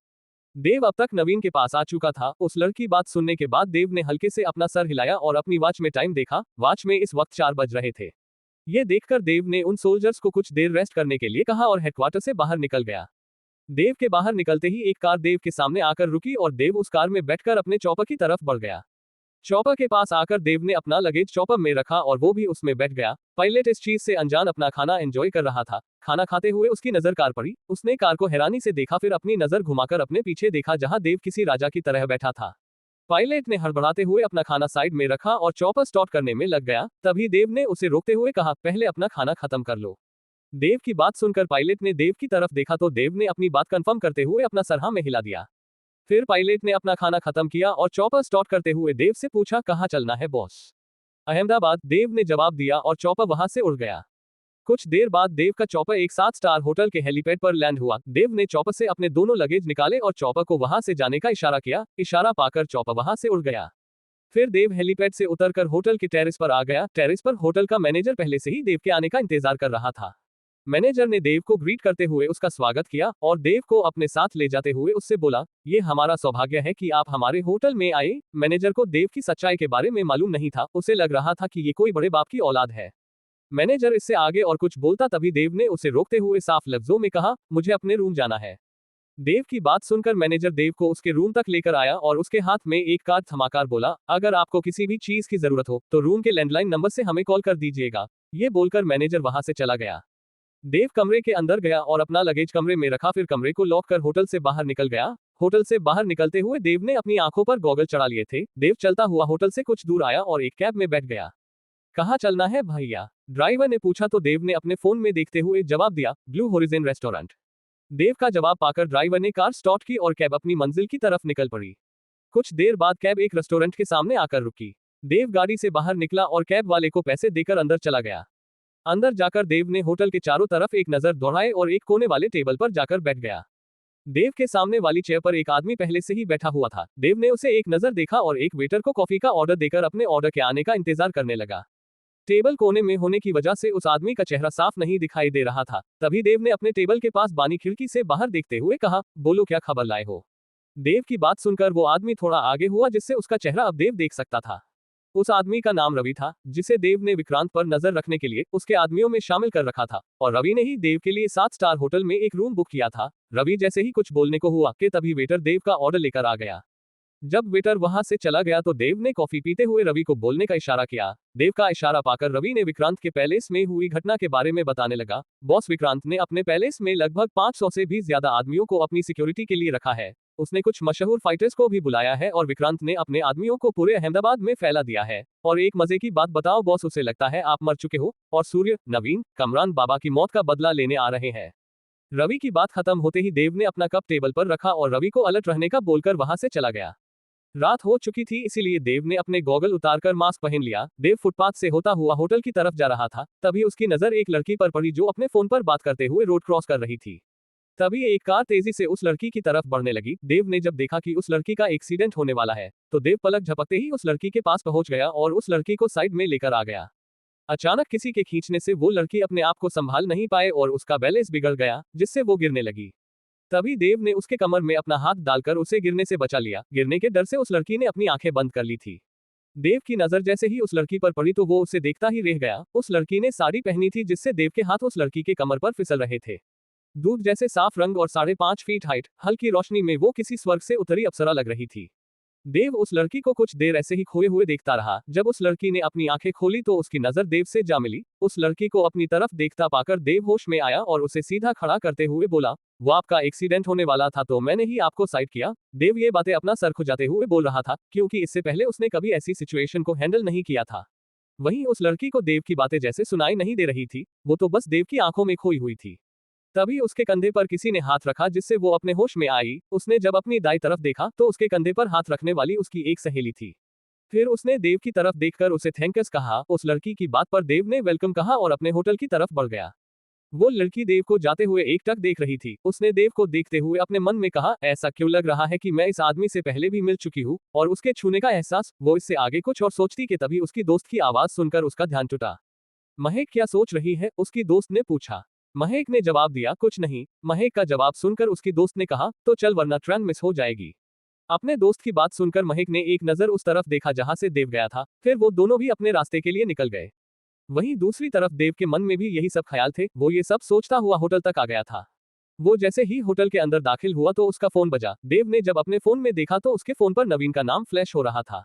देव अब तक नवीन के पास आ चुका था। उस लड़की बात सुनने के बाद देव ने हल्के से अपना सर हिलाया और अपनी वॉच में टाइम देखा। वॉच में इस वक्त 4 बज रहे थे। ये देखकर देव ने उन सोल्जर्स को कुछ देर रेस्ट करने के लिए कहा और हेडक्वार्टर से बाहर निकल गया। देव के बाहर निकलते ही एक कार देव के सामने आकर रुकी और देव उस कार में बैठकर अपने चॉपर की तरफ बढ़ गया। चॉपर के पास आकर देव ने अपना लगेज चॉपर में रखा और वो भी उसमें बैठ गया। पायलट इस चीज से अनजान अपना खाना एंजॉय कर रहा था। खाना खाते हुए उसकी नजर कार पड़ी। उसने कार को हैरानी से देखा, फिर अपनी नजर घुमाकर अपने पीछे देखा जहां देव किसी राजा की तरह बैठा था। पायलट ने हड़बड़ाते हुए अपना खाना साइड में रखा और चॉपर स्टार्ट करने में लग गया। तभी देव ने उसे रोकते हुए कहा, पहले अपना खाना खत्म कर लो। देव की बात सुनकर पायलट ने देव की तरफ देखा तो देव ने अपनी बात कंफर्म करते हुए अपना सर हाँ में हिला दिया। फिर पायलट ने अपना खाना खत्म किया और चॉपर स्टार्ट करते हुए देव से पूछा, कहाँ चलना है बॉस? अहमदाबाद, देव ने जवाब दिया और चॉपर वहां से उड़ गया। कुछ देर बाद देव का चॉपर एक 7 स्टार होटल के हेलीपैड पर लैंड हुआ। देव ने चॉपर से अपने दोनों लगेज निकाले और चॉपर को वहां से जाने का इशारा किया। इशारा पाकर चॉपर वहां से उड़ गया। फिर देव हेलीपैड से उतरकर होटल के टेरेस पर आ गया। टेरेस पर होटल का मैनेजर पहले से ही देव के आने का इंतजार कर रहा था। मैनेजर ने देव को ग्रीट करते हुए उसका स्वागत किया और देव को अपने साथ ले जाते हुए उससे बोला, ये हमारा सौभाग्य है कि आप हमारे होटल में आए। मैनेजर को देव की सच्चाई के बारे में मालूम नहीं था। उसे लग रहा था कि ये कोई बड़े बाप की औलाद है। मैनेजर इससे आगे और कुछ बोलता तभी देव ने उसे रोकते हुए साफ लफ्जों में कहा, मुझे अपने रूम जाना है। देव की बात सुनकर मैनेजर देव को उसके रूम तक लेकर आया और उसके हाथ में एक कार्ड थमाकर बोला, अगर आपको किसी भी चीज की जरूरत हो तो रूम के लैंडलाइन नंबर से हमें कॉल कर दीजिएगा। ये बोलकर मैनेजर वहां से चला गया। देव कमरे के अंदर गया और अपना लगेज कमरे में रखा, फिर कमरे को लॉक कर होटल से बाहर निकल गया। होटल से बाहर निकलते हुए देव ने अपनी आंखों पर गॉगल चढ़ा लिए थे। देव चलता हुआ होटल से कुछ दूर आया और एक कैब में बैठ गया। कहाँ चलना है भैया? ड्राइवर ने पूछा तो देव ने अपने फोन में देखते हुए जवाब दिया, ब्लू होरिजन रेस्टोरेंट। देव का जवाब पाकर ड्राइवर ने कार स्टार्ट की और कैब अपनी मंजिल की तरफ निकल पड़ी। कुछ देर बाद कैब एक रेस्टोरेंट के सामने आकर रुकी। देव गाड़ी से बाहर निकला और कैब वाले को पैसे देकर अंदर चला गया। अंदर जाकर देव ने होटल के चारों तरफ एक नजर दौड़ाई और एक कोने वाले टेबल पर जाकर बैठ गया। देव के सामने वाली चेयर पर एक आदमी पहले से ही बैठा हुआ था। देव ने उसे एक नजर देखा और एक वेटर को कॉफी का ऑर्डर देकर अपने ऑर्डर के आने का इंतजार करने लगा। टेबल कोने में होने की वजह से उस आदमी का चेहरा साफ नहीं दिखाई दे रहा था। तभी देव ने अपने टेबल के पास बानी खिड़की से बाहर देखते हुए कहा, बोलो क्या खबर लाए हो? देव की बात सुनकर वो आदमी थोड़ा आगे हुआ जिससे उसका चेहरा अब देव देख सकता था। उस आदमी का नाम रवि था, जिसे देव ने विक्रांत पर नजर रखने के लिए उसके आदमियों में शामिल कर रखा था और रवि ने ही देव के लिए 7 स्टार होटल में एक रूम बुक किया था। रवि जैसे ही कुछ बोलने को हुआ कि तभी वेटर देव का ऑर्डर लेकर आ गया। जब वेटर वहां से चला गया तो देव ने कॉफी पीते हुए रवि को बोलने का इशारा किया। देव का इशारा पाकर रवि ने विक्रांत के पैलेस में हुई घटना के बारे में बताने लगा। बॉस, विक्रांत ने अपने पैलेस में लगभग 500 से भी ज्यादा आदमियों को अपनी सिक्योरिटी के लिए रखा है। उसने कुछ मशहूर फाइटर्स को भी बुलाया है और विक्रांत ने अपने आदमियों को पूरे अहमदाबाद में फैला दिया है। और एक मजे की बात बताओ बॉस, उसे लगता है आप मर चुके हो और सूर्य, नवीन, कमरान बाबा की मौत का बदला लेने आ रहे हैं। रवि की बात खत्म होते ही देव ने अपना कप टेबल पर रखा और रवि को अलर्ट रहने का बोलकर वहां से चला गया। रात हो चुकी थी, इसीलिए देव ने अपने गॉगल उतारकर मास्क पहन लिया। देव फुटपाथ से होता हुआ होटल की तरफ जा रहा था। तभी उसकी नजर एक लड़की पर पड़ी जो अपने फोन पर बात करते हुए रोड क्रॉस कर रही थी। तभी एक कार तेजी से उस लड़की की तरफ बढ़ने लगी। देव ने जब देखा कि उस लड़की का एक्सीडेंट होने वाला है तो देव पलक झपकते ही उस लड़की के पास पहुंच गया और उस लड़की को साइड में लेकर आ गया। अचानक किसी के खींचने से वो लड़की अपने आप को संभाल नहीं पाए और उसका बैलेंस बिगड़ गया, जिससे वो गिरने लगी। तभी देव ने उसके कमर में अपना हाथ डालकर उसे गिरने से बचा लिया। गिरने के डर से उस लड़की ने अपनी आंखें बंद कर ली थी। देव की नजर जैसे ही उस लड़की पर पड़ी तो वो उसे देखता ही रह गया। उस लड़की ने साड़ी पहनी थी जिससे देव के हाथ उस लड़की के कमर पर फिसल रहे थे। दूध जैसे साफ रंग और 5.5 फीट हाइट, हल्की रोशनी में वो किसी स्वर्ग से उतरी अप्सरा लग रही थी। देव उस लड़की को कुछ देर ऐसे ही खोए हुए देखता रहा। जब उस लड़की ने अपनी आंखें खोली तो उसकी नजर देव से जा मिली। उस लड़की को अपनी तरफ देखता पाकर देव होश में आया और उसे सीधा खड़ा करते हुए बोला, वो आपका एक्सीडेंट होने वाला था तो मैंने ही आपको साइड किया। देव ये बातें अपना सर खुजाते हुए बोल रहा था, क्योंकि इससे पहले उसने कभी ऐसी सिचुएशन को हैंडल नहीं किया था। वहीं उस लड़की को देव की बातें जैसे सुनाई नहीं दे रही थी, वो तो बस देव की आंखों में खोई हुई थी। तभी उसके कंधे पर किसी ने हाथ रखा जिससे वो अपने होश में आई। उसने जब अपनी दाईं तरफ देखा तो उसके कंधे पर हाथ रखने वाली उसकी एक सहेली थी। फिर उसने देव की तरफ देखकर उसे थैंक्स कहा। उस लड़की की बात पर देव ने वेलकम कहा और अपने होटल की तरफ बढ़ गया। वो लड़की देव को जाते हुए एकटक देख रही थी। उसने देव को देखते हुए अपने मन में कहा, ऐसा क्यों लग रहा है कि मैं इस आदमी से पहले भी मिल चुकी हूँ, और उसके छूने का एहसास। वो इससे आगे कुछ और सोचती कि तभी उसकी दोस्त की आवाज सुनकर उसका ध्यान टूटा। महक क्या सोच रही है, उसकी दोस्त ने पूछा। महक ने जवाब दिया, कुछ नहीं। महक का जवाब सुनकर उसकी दोस्त ने कहा, तो चल वरना ट्रेन मिस हो जाएगी। अपने दोस्त की बात सुनकर महक ने एक नजर उस तरफ देखा जहां से देव गया था, फिर वो दोनों भी अपने रास्ते के लिए निकल गए। वहीं दूसरी तरफ देव के मन में भी यही सब ख्याल थे। वो ये सब सोचता हुआ होटल तक आ गया था। वो जैसे ही होटल के अंदर दाखिल हुआ तो उसका फोन बजा। देव ने जब अपने फोन में देखा तो उसके फोन पर नवीन का नाम फ्लैश हो रहा था।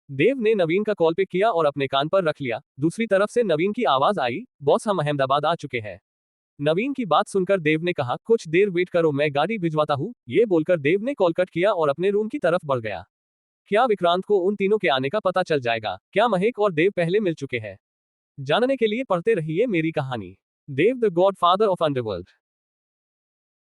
देव ने नवीन का कॉल पिक किया और अपने कान पर रख लिया। दूसरी तरफ से नवीन की आवाज आई, बॉस हम अहमदाबाद आ चुके हैं। नवीन की बात सुनकर देव ने कहा, कुछ देर वेट करो, मैं गाड़ी भिजवाता हूँ। ये बोलकर देव ने कॉल कट किया और अपने रूम की तरफ बढ़ गया। क्या विक्रांत को उन तीनों के आने का पता चल जाएगा? क्या महक और देव पहले मिल चुके हैं? जानने के लिए पढ़ते रहिए मेरी कहानी। Dev the god father of underworld.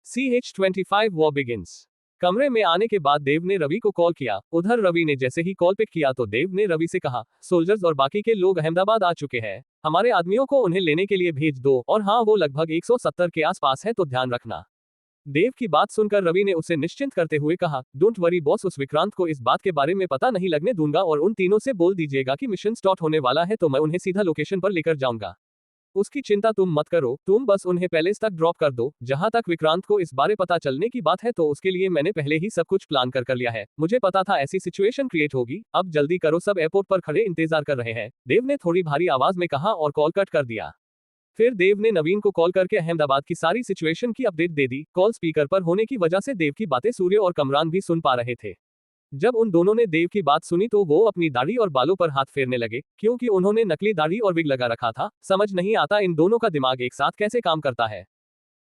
CH25 war begins. कमरे में आने के बाद देव ने रवि को कॉल किया। उधर रवि ने जैसे ही कॉल पिक किया तो देव ने रवि से कहा, सोल्जर्स और बाकी के लोग अहमदाबाद आ चुके हैं। हमारे आदमियों को उन्हें लेने के लिए भेज दो, और हाँ वो लगभग 170 के आसपास है, तो ध्यान रखना। देव की बात सुनकर रवि ने उसे निश्चिंत करते हुए कहा, डोंट वरी बॉस, उस विक्रांत को इस बात के बारे में पता नहीं लगने दूंगा, और उन तीनों से बोल दीजिएगा कि मिशन स्टार्ट होने वाला है तो मैं उन्हें सीधा लोकेशन पर लेकर जाऊंगा। उसकी चिंता तुम मत करो, तुम बस उन्हें पैलेस तक ड्रॉप कर दो। जहां तक विक्रांत को इस बारे पता चलने की बात है तो उसके लिए मैंने पहले ही सब कुछ प्लान कर लिया है। मुझे पता था ऐसी सिचुएशन क्रिएट होगी। अब जल्दी करो, सब एयरपोर्ट पर खड़े इंतजार कर रहे हैं। देव ने थोड़ी भारी आवाज में कहा और कॉल कट कर दिया। फिर देव ने नवीन को कॉल करके अहमदाबाद की सारी सिचुएशन की अपडेट दे दी। कॉल स्पीकर पर होने की वजह से देव की बातें सूर्य और कमरान भी सुन पा रहे थे। जब उन दोनों ने देव की बात सुनी तो वो अपनी दाढ़ी और बालों पर हाथ फेरने लगे, क्योंकि उन्होंने नकली दाढ़ी और विग लगा रखा था। समझ नहीं आता इन दोनों का दिमाग एक साथ कैसे काम करता है।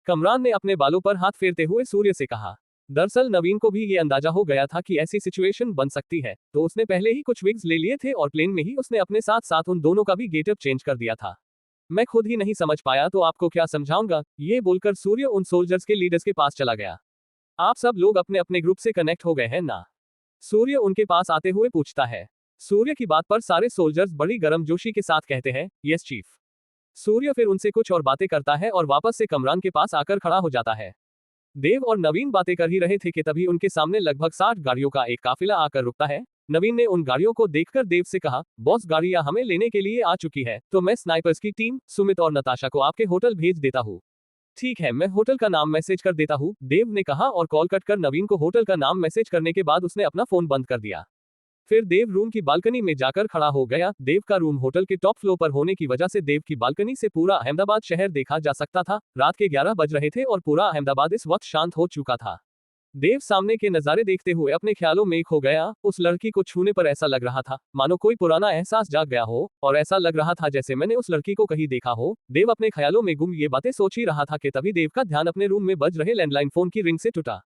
कमरान ने अपने बालों पर हाथ फेरते हुए सूर्य से कहा। दरअसल नवीन को भी ये अंदाजा हो गया था कि ऐसी सिचुएशन बन सकती है, तो उसने पहले ही कुछ विग्स ले लिए थे और प्लेन में ही उसने अपने साथ साथ उन दोनों का भी गेटअप चेंज कर दिया था। मैं खुद ही नहीं समझ पाया तो आपको क्या समझाऊंगा। ये बोलकर सूर्य उन सोल्जर्स के लीडर्स के पास चला गया। आप सब लोग अपने अपने ग्रुप से कनेक्ट हो गए हैं ना? सूर्य उनके पास आते हुए पूछता है। सूर्य की बात पर सारे सोल्जर्स बड़ी गर्मजोशी के साथ कहते हैं, यस चीफ। सूर्य फिर उनसे कुछ और बातें करता है और वापस से कमरान के पास आकर खड़ा हो जाता है। देव और नवीन बातें कर ही रहे थे कि तभी उनके सामने लगभग 60 गाड़ियों का एक काफिला आकर रुकता है। नवीन ने उन गाड़ियों को देखकर देव से कहा, बॉस गाड़ियां हमें लेने के लिए आ चुकी है, तो मैं स्नाइपर्स की टीम सुमित और नताशा को आपके होटल भेज देता हूँ। ठीक है, मैं होटल का नाम मैसेज कर देता हूँ, देव ने कहा और कॉल कट कर नवीन को होटल का नाम मैसेज करने के बाद उसने अपना फोन बंद कर दिया। फिर देव रूम की बालकनी में जाकर खड़ा हो गया। देव का रूम होटल के टॉप फ्लोर पर होने की वजह से देव की बालकनी से पूरा अहमदाबाद शहर देखा जा सकता था। रात के 11 बज रहे थे और पूरा अहमदाबाद इस वक्त शांत हो चुका था। देव सामने के नजारे देखते हुए अपने ख्यालों में खो गया। उस लड़की को छूने पर ऐसा लग रहा था मानो कोई पुराना एहसास जाग गया हो, और ऐसा लग रहा था जैसे मैंने उस लड़की को कहीं देखा हो। देव अपने ख्यालों में गुम ये बातें सोच ही रहा था कि तभी देव का ध्यान अपने रूम में बज रहे लैंडलाइन फोन की रिंग से टूटा।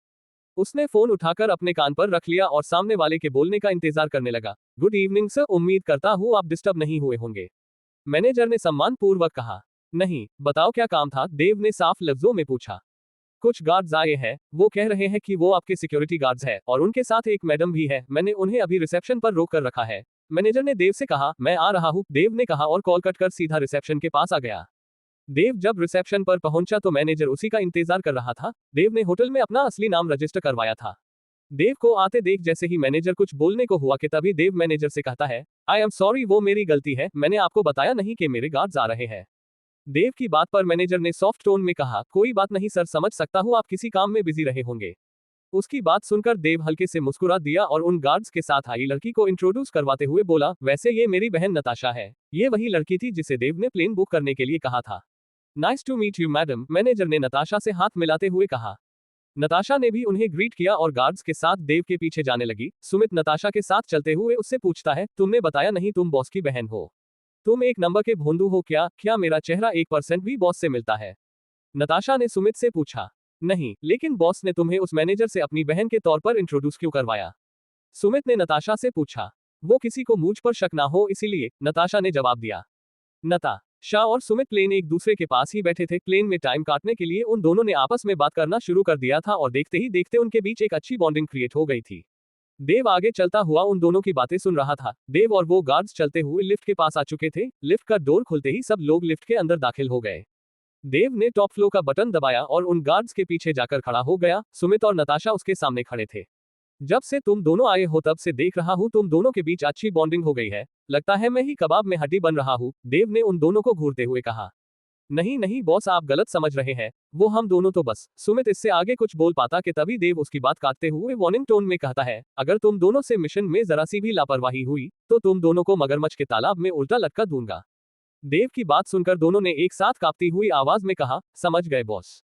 उसने फोन उठाकर अपने कान पर रख लिया और सामने वाले के बोलने का इंतजार करने लगा। गुड इवनिंग सर, उम्मीद करता हूँ आप डिस्टर्ब नहीं हुए होंगे, मैनेजर ने सम्मान पूर्वक कहा। नहीं, बताओ क्या काम था, देव ने साफ लफ्जों में पूछा। कुछ गार्ड्स आए हैं, वो कह रहे हैं कि वो आपके सिक्योरिटी गार्ड्स हैं और उनके साथ एक मैडम भी है। मैंने उन्हें अभी रिसेप्शन पर रोक कर रखा है, मैनेजर ने देव से कहा। मैं आ रहा हूँ, देव ने कहा और कॉल कट कर सीधा रिसेप्शन के पास आ गया। देव जब रिसेप्शन पर पहुंचा तो मैनेजर उसी का इंतजार कर रहा था। देव ने होटल में अपना असली नाम रजिस्टर करवाया था। देव को आते देख जैसे ही मैनेजर कुछ बोलने को हुआ कि तभी देव मैनेजर से कहता है, आई एम सॉरी, वो मेरी गलती है, मैंने आपको बताया नहीं कि मेरे गार्ड्स आ रहे हैं। देव की बात पर मैनेजर ने सॉफ्ट टोन में कहा, कोई बात नहीं सर, समझ सकता हूँ आप किसी काम में बिजी रहे होंगे। उसकी बात सुनकर देव हल्के से मुस्कुरा दिया और उन गार्ड्स के साथ आई लड़की को इंट्रोड्यूस करवाते हुए बोला, वैसे ये मेरी बहन नताशा है। ये वही लड़की थी जिसे देव ने प्लेन बुक करने के लिए कहा था। Nice to meet you madam, manager ने नताशा से हाथ मिलाते हुए कहा। नताशा ने भी उन्हें ग्रीट किया और गार्ड्स के साथ देव के पीछे जाने लगी। सुमित नताशा के साथ चलते हुए उससे पूछता है, तुमने बताया नहीं तुम बॉस की बहन हो, तुम एक नंबर के भोंदू हो क्या? क्या मेरा चेहरा 1% भी बॉस से मिलता है? नताशा ने सुमित से पूछा। नहीं, लेकिन बॉस ने तुम्हें उस मैनेजर से अपनी बहन के तौर पर इंट्रोड्यूस क्यों करवाया? सुमित ने नताशा से पूछा। वो किसी को मुझ पर शक ना हो इसीलिए, नताशा ने जवाब दिया। नताशा और सुमित प्लेन एक दूसरे के पास ही बैठे थे। प्लेन में टाइम काटने के लिए उन दोनों ने आपस में बात करना शुरू कर दिया था और देखते ही देखते उनके बीच एक अच्छी बॉन्डिंग क्रिएट हो गई थी। देव आगे चलता हुआ उन दोनों की बातें सुन रहा था। देव और वो गार्ड्स चलते हुए लिफ्ट के पास आ चुके थे। लिफ्ट का डोर खुलते ही सब लोग लिफ्ट के अंदर दाखिल हो गए। देव ने टॉप फ्लो का बटन दबाया और उन गार्ड्स के पीछे जाकर खड़ा हो गया। सुमित और नताशा उसके सामने खड़े थे। जब से तुम दोनों आए हो तब से देख रहा हूँ तुम दोनों के बीच अच्छी बॉन्डिंग हो गई है। लगता है मैं ही कबाब में हड्डी बन रहा हूँ, देव ने उन दोनों को घूरते हुए कहा। नहीं नहीं बॉस, आप गलत समझ रहे हैं, वो हम दोनों तो बस। सुमित इससे आगे कुछ बोल पाता कि तभी देव उसकी बात काटते हुए वार्निंग टोन में कहता है, अगर तुम दोनों से मिशन में जरा सी भी लापरवाही हुई तो तुम दोनों को मगरमच्छ के तालाब में उल्टा लटका दूंगा। देव की बात सुनकर दोनों ने एक साथ कांपती हुई आवाज में कहा, समझ गए बॉस।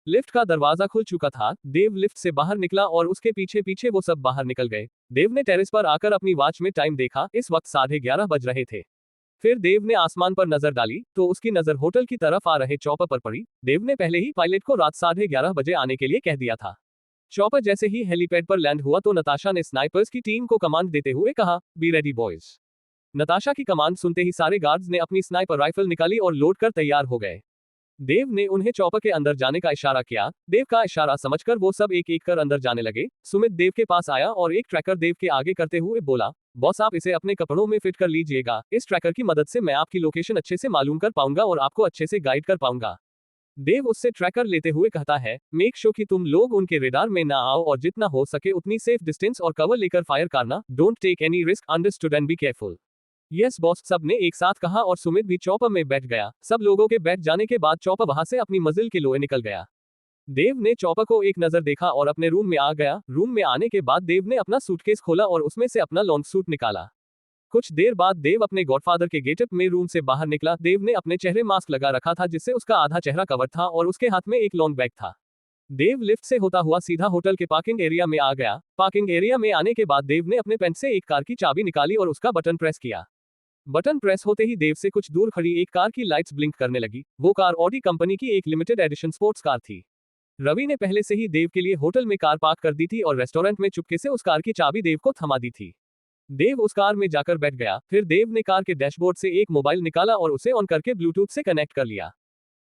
लिफ्ट का दरवाजा खुल चुका था। देव लिफ्ट से बाहर निकला और उसके पीछे पीछे वो सब बाहर निकल गए। देव ने टेरेस पर आकर अपनी वॉच में टाइम देखा, इस वक्त 11:30 बज रहे थे। फिर देव ने आसमान पर नजर डाली तो उसकी नजर होटल की तरफ आ रहे चॉपर पर पड़ी। देव ने पहले ही पायलट को रात 11:30 बजे आने के लिए कह दिया था। चॉपर जैसे ही हेलीपैड पर लैंड हुआ तो नताशा ने स्नाइपर्स की टीम को कमांड देते हुए कहा, बी रेडी बॉयज। नताशा की कमांड सुनते ही सारे गार्ड्स ने अपनी स्नाइपर राइफल निकाली और लोड कर तैयार हो गए। देव ने उन्हें चॉपर के अंदर जाने का इशारा किया। देव का इशारा समझकर वो सब एक एक कर अंदर जाने लगे। सुमित देव के पास आया और एक ट्रैकर देव के आगे करते हुए बोला, बॉस आप इसे अपने कपड़ों में फिट कर लीजिएगा, इस ट्रैकर की मदद से मैं आपकी लोकेशन अच्छे से मालूम कर पाऊंगा और आपको अच्छे से गाइड कर पाऊंगा। देव उससे ट्रैकर लेते हुए कहता है, मेक श्योर कि तुम लोग उनके रेडार में ना आओ और जितना हो सके उतनी सेफ डिस्टेंस और कवर लेकर फायर करना। Don't take any risk, understood and be careful. Yes boss, सब ने एक साथ कहा और सुमित भी चॉपर में बैठ गया। सब लोगों के बैठ जाने के बाद चॉपर वहां से अपनी मंजिल के लोए निकल गया। देव ने चॉपर को एक नजर देखा और अपने रूम में आ गया। रूम में आने के बाद देव ने अपना सूटकेस खोला और उसमें से अपना लॉन्ग सूट निकाला। कुछ देर बाद देव अपने गॉडफादर के गेटअप में रूम से बाहर निकला। देव ने अपने चेहरे मास्क लगा रखा था जिससे उसका आधा चेहरा कवर था और उसके हाथ में एक लॉन्ग बैग था। देव लिफ्ट से होता हुआ सीधा होटल के पार्किंग एरिया में आ गया। पार्किंग एरिया में आने के बाद देव ने अपने पेन से एक कार की चाबी निकाली और उसका बटन प्रेस किया। बटन प्रेस होते ही देव से कुछ दूर खड़ी एक कार की लाइट्स ब्लिंक करने लगी। वो कार ऑडी कंपनी की एक लिमिटेड एडिशन स्पोर्ट्स कार थी। रवि ने पहले से ही देव के लिए होटल में कार पार्क कर दी थी और रेस्टोरेंट में चुपके से उस कार की चाबी देव को थमा दी थी। देव उस कार में जाकर बैठ गया। फिर देव ने कार के डैशबोर्ड से एक मोबाइल निकाला और उसे ऑन करके ब्लूटूथ से कनेक्ट कर लिया।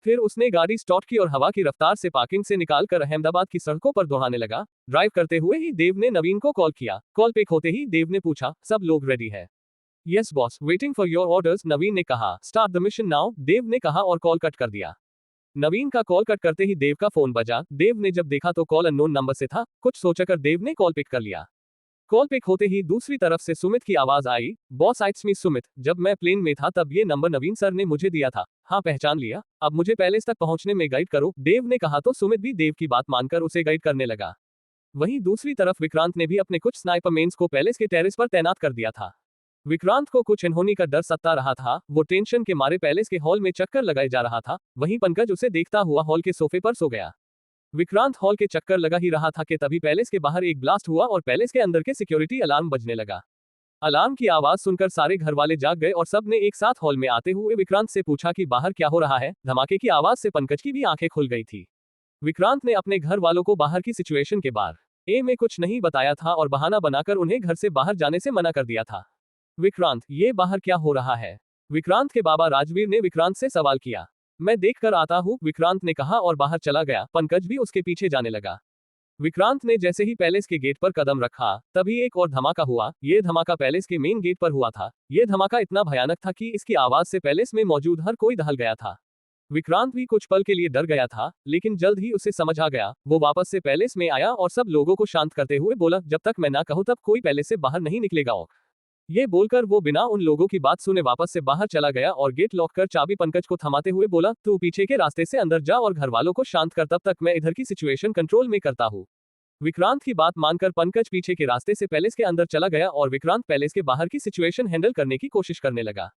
फिर उसने गाड़ी स्टार्ट की और हवा की रफ्तार से पार्किंग से निकालकर अहमदाबाद की सड़कों पर दौड़ाने लगा। ड्राइव करते हुए ही देव ने नवीन को कॉल किया। कॉल पिक होते ही देव ने पूछा, सब लोग रेडी है? Yes boss, waiting for your orders, Naveen ने कहा। Start the mission now, Dev ने कहा और कॉल कट कर दिया। नवीन का कॉल कट करते ही देव का फोन बजा। देव ने जब देखा तो कॉल अननोन नंबर से था। कुछ सोचकर देव ने कॉल पिक कर लिया। कॉल पिक होते ही दूसरी तरफ से सुमित की आवाज आई, बॉस इट्स मी सुमित, जब मैं प्लेन में था तब ये नंबर नवीन सर ने मुझे दिया था। हाँ पहचान लिया, अब मुझे पैलेस तक पहुंचने में गाइड करो, देव ने कहा तो सुमित भी देव की बात मानकर उसे गाइड करने लगा। वहीं दूसरी तरफ विक्रांत ने भी अपने कुछ स्नाइपर मेन्स को पैलेस के टेरेस पर तैनात कर दिया था। विक्रांत को कुछ अनहोनी का डर सता रहा था। वो टेंशन के मारे पैलेस के हॉल में चक्कर लगाए जा रहा था। वहीं पंकज उसे देखता हुआ हॉल के सोफे पर सो गया। विक्रांत हॉल के चक्कर लगा ही रहा था कि तभी पैलेस के बाहर एक ब्लास्ट हुआ और पैलेस के अंदर के सिक्योरिटी अलार्म बजने लगा। अलार्म की आवाज सुनकर सारे घर वाले जाग गए और सब ने एक साथ हॉल में आते हुए विक्रांत से पूछा कि बाहर क्या हो रहा है। धमाके की आवाज से पंकज की भी आंखें खुल गई थी। विक्रांत ने अपने घर वालों को बाहर की सिचुएशन के बारे में कुछ नहीं बताया था और बहाना बनाकर उन्हें घर से बाहर जाने से मना कर दिया था। विक्रांत, ये बाहर क्या हो रहा है? विक्रांत के बाबा राजवीर ने विक्रांत से सवाल किया। मैं देख कर आता हूँ, विक्रांत ने कहा और बाहर चला गया। पंकज भी उसके पीछे जाने लगा। विक्रांत ने जैसे ही पैलेस के गेट पर कदम रखा तभी एक और धमाका हुआ। ये धमाका पैलेस के मेन गेट पर हुआ था। ये धमाका इतना भयानक था कि इसकी आवाज से पैलेस में मौजूद हर कोई दहल गया था। विक्रांत भी कुछ पल के लिए डर गया था, लेकिन जल्द ही उसे समझ आ गया। वो वापस से पैलेस में आया और सब लोगों को शांत करते हुए बोला, जब तक मैं ना कहूं तब कोई पैलेस से बाहर नहीं निकलेगा। और ये बोलकर वो बिना उन लोगों की बात सुने वापस से बाहर चला गया और गेट लॉक कर चाबी पंकज को थमाते हुए बोला, तू पीछे के रास्ते से अंदर जा और घर वालों को शांत कर, तब तक मैं इधर की सिचुएशन कंट्रोल में करता हूँ। विक्रांत की बात मानकर पंकज पीछे के रास्ते से पैलेस के अंदर चला गया और विक्रांत पैलेस के बाहर की सिचुएशन हैंडल करने की कोशिश करने लगा।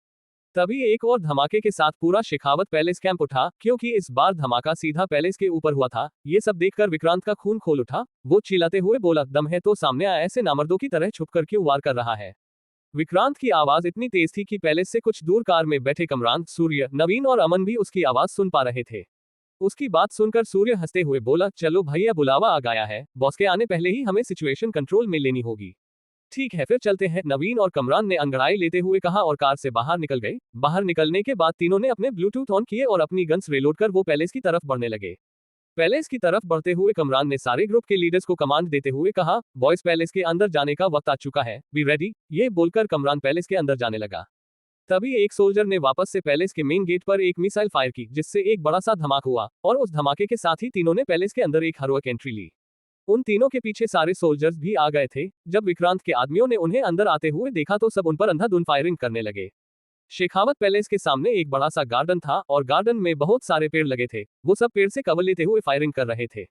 तभी एक और धमाके के साथ पूरा शेखावत पैलेस कैंप उठा, क्योंकि इस बार धमाका सीधा पैलेस के ऊपर हुआ था। ये सब देखकर विक्रांत का खून खोल उठा। वो चिल्लाते हुए बोला, दम है तो सामने आ, ऐसे नामर्दों की तरह छुपकर क्यों वार कर रहा है? विक्रांत की आवाज इतनी तेज थी कि पैलेस से कुछ दूर कार में बैठे कमरान, सूर्य, नवीन और अमन भी उसकी आवाज सुन पा रहे थे। उसकी बात सुनकर सूर्य हंसते हुए बोला, चलो भैया, बुलावा आ गया है, बॉस के आने पहले ही हमें सिचुएशन कंट्रोल में लेनी होगी। ठीक है फिर चलते हैं, नवीन और कमरान ने अंगड़ाई लेते हुए कहा और कार से बाहर निकल गए। बाहर निकलने के बाद तीनों ने अपने ब्लूटूथ ऑन किए और अपनी गन्स रिलोड कर वो पैलेस की तरफ बढ़ने लगे। पैलेस की तरफ बढ़ते हुए कमरान ने सारे ग्रुप के लीडर्स को कमांड देते हुए कहा, बॉयज पैलेस के अंदर जाने का वक्त आ चुका है, बी रेडी। ये बोलकर कमरान पैलेस के अंदर जाने लगा। तभी एक सोल्जर ने वापस से पैलेस के मेन गेट पर एक मिसाइल फायर की, जिससे एक बड़ा सा धमाका हुआ और उस धमाके के साथ ही तीनों ने पैलेस के अंदर एक हीरोइक एंट्री ली। उन तीनों के पीछे सारे सोल्जर्स भी आ गए थे। जब विक्रांत के आदमियों ने उन्हें अंदर आते हुए देखा तो सब उन पर अंधाधुंध फायरिंग करने लगे। शेखावत पैलेस के सामने एक बड़ा सा गार्डन था और गार्डन में बहुत सारे पेड़ लगे थे। वो सब पेड़ से कवर लेते हुए फायरिंग कर रहे थे।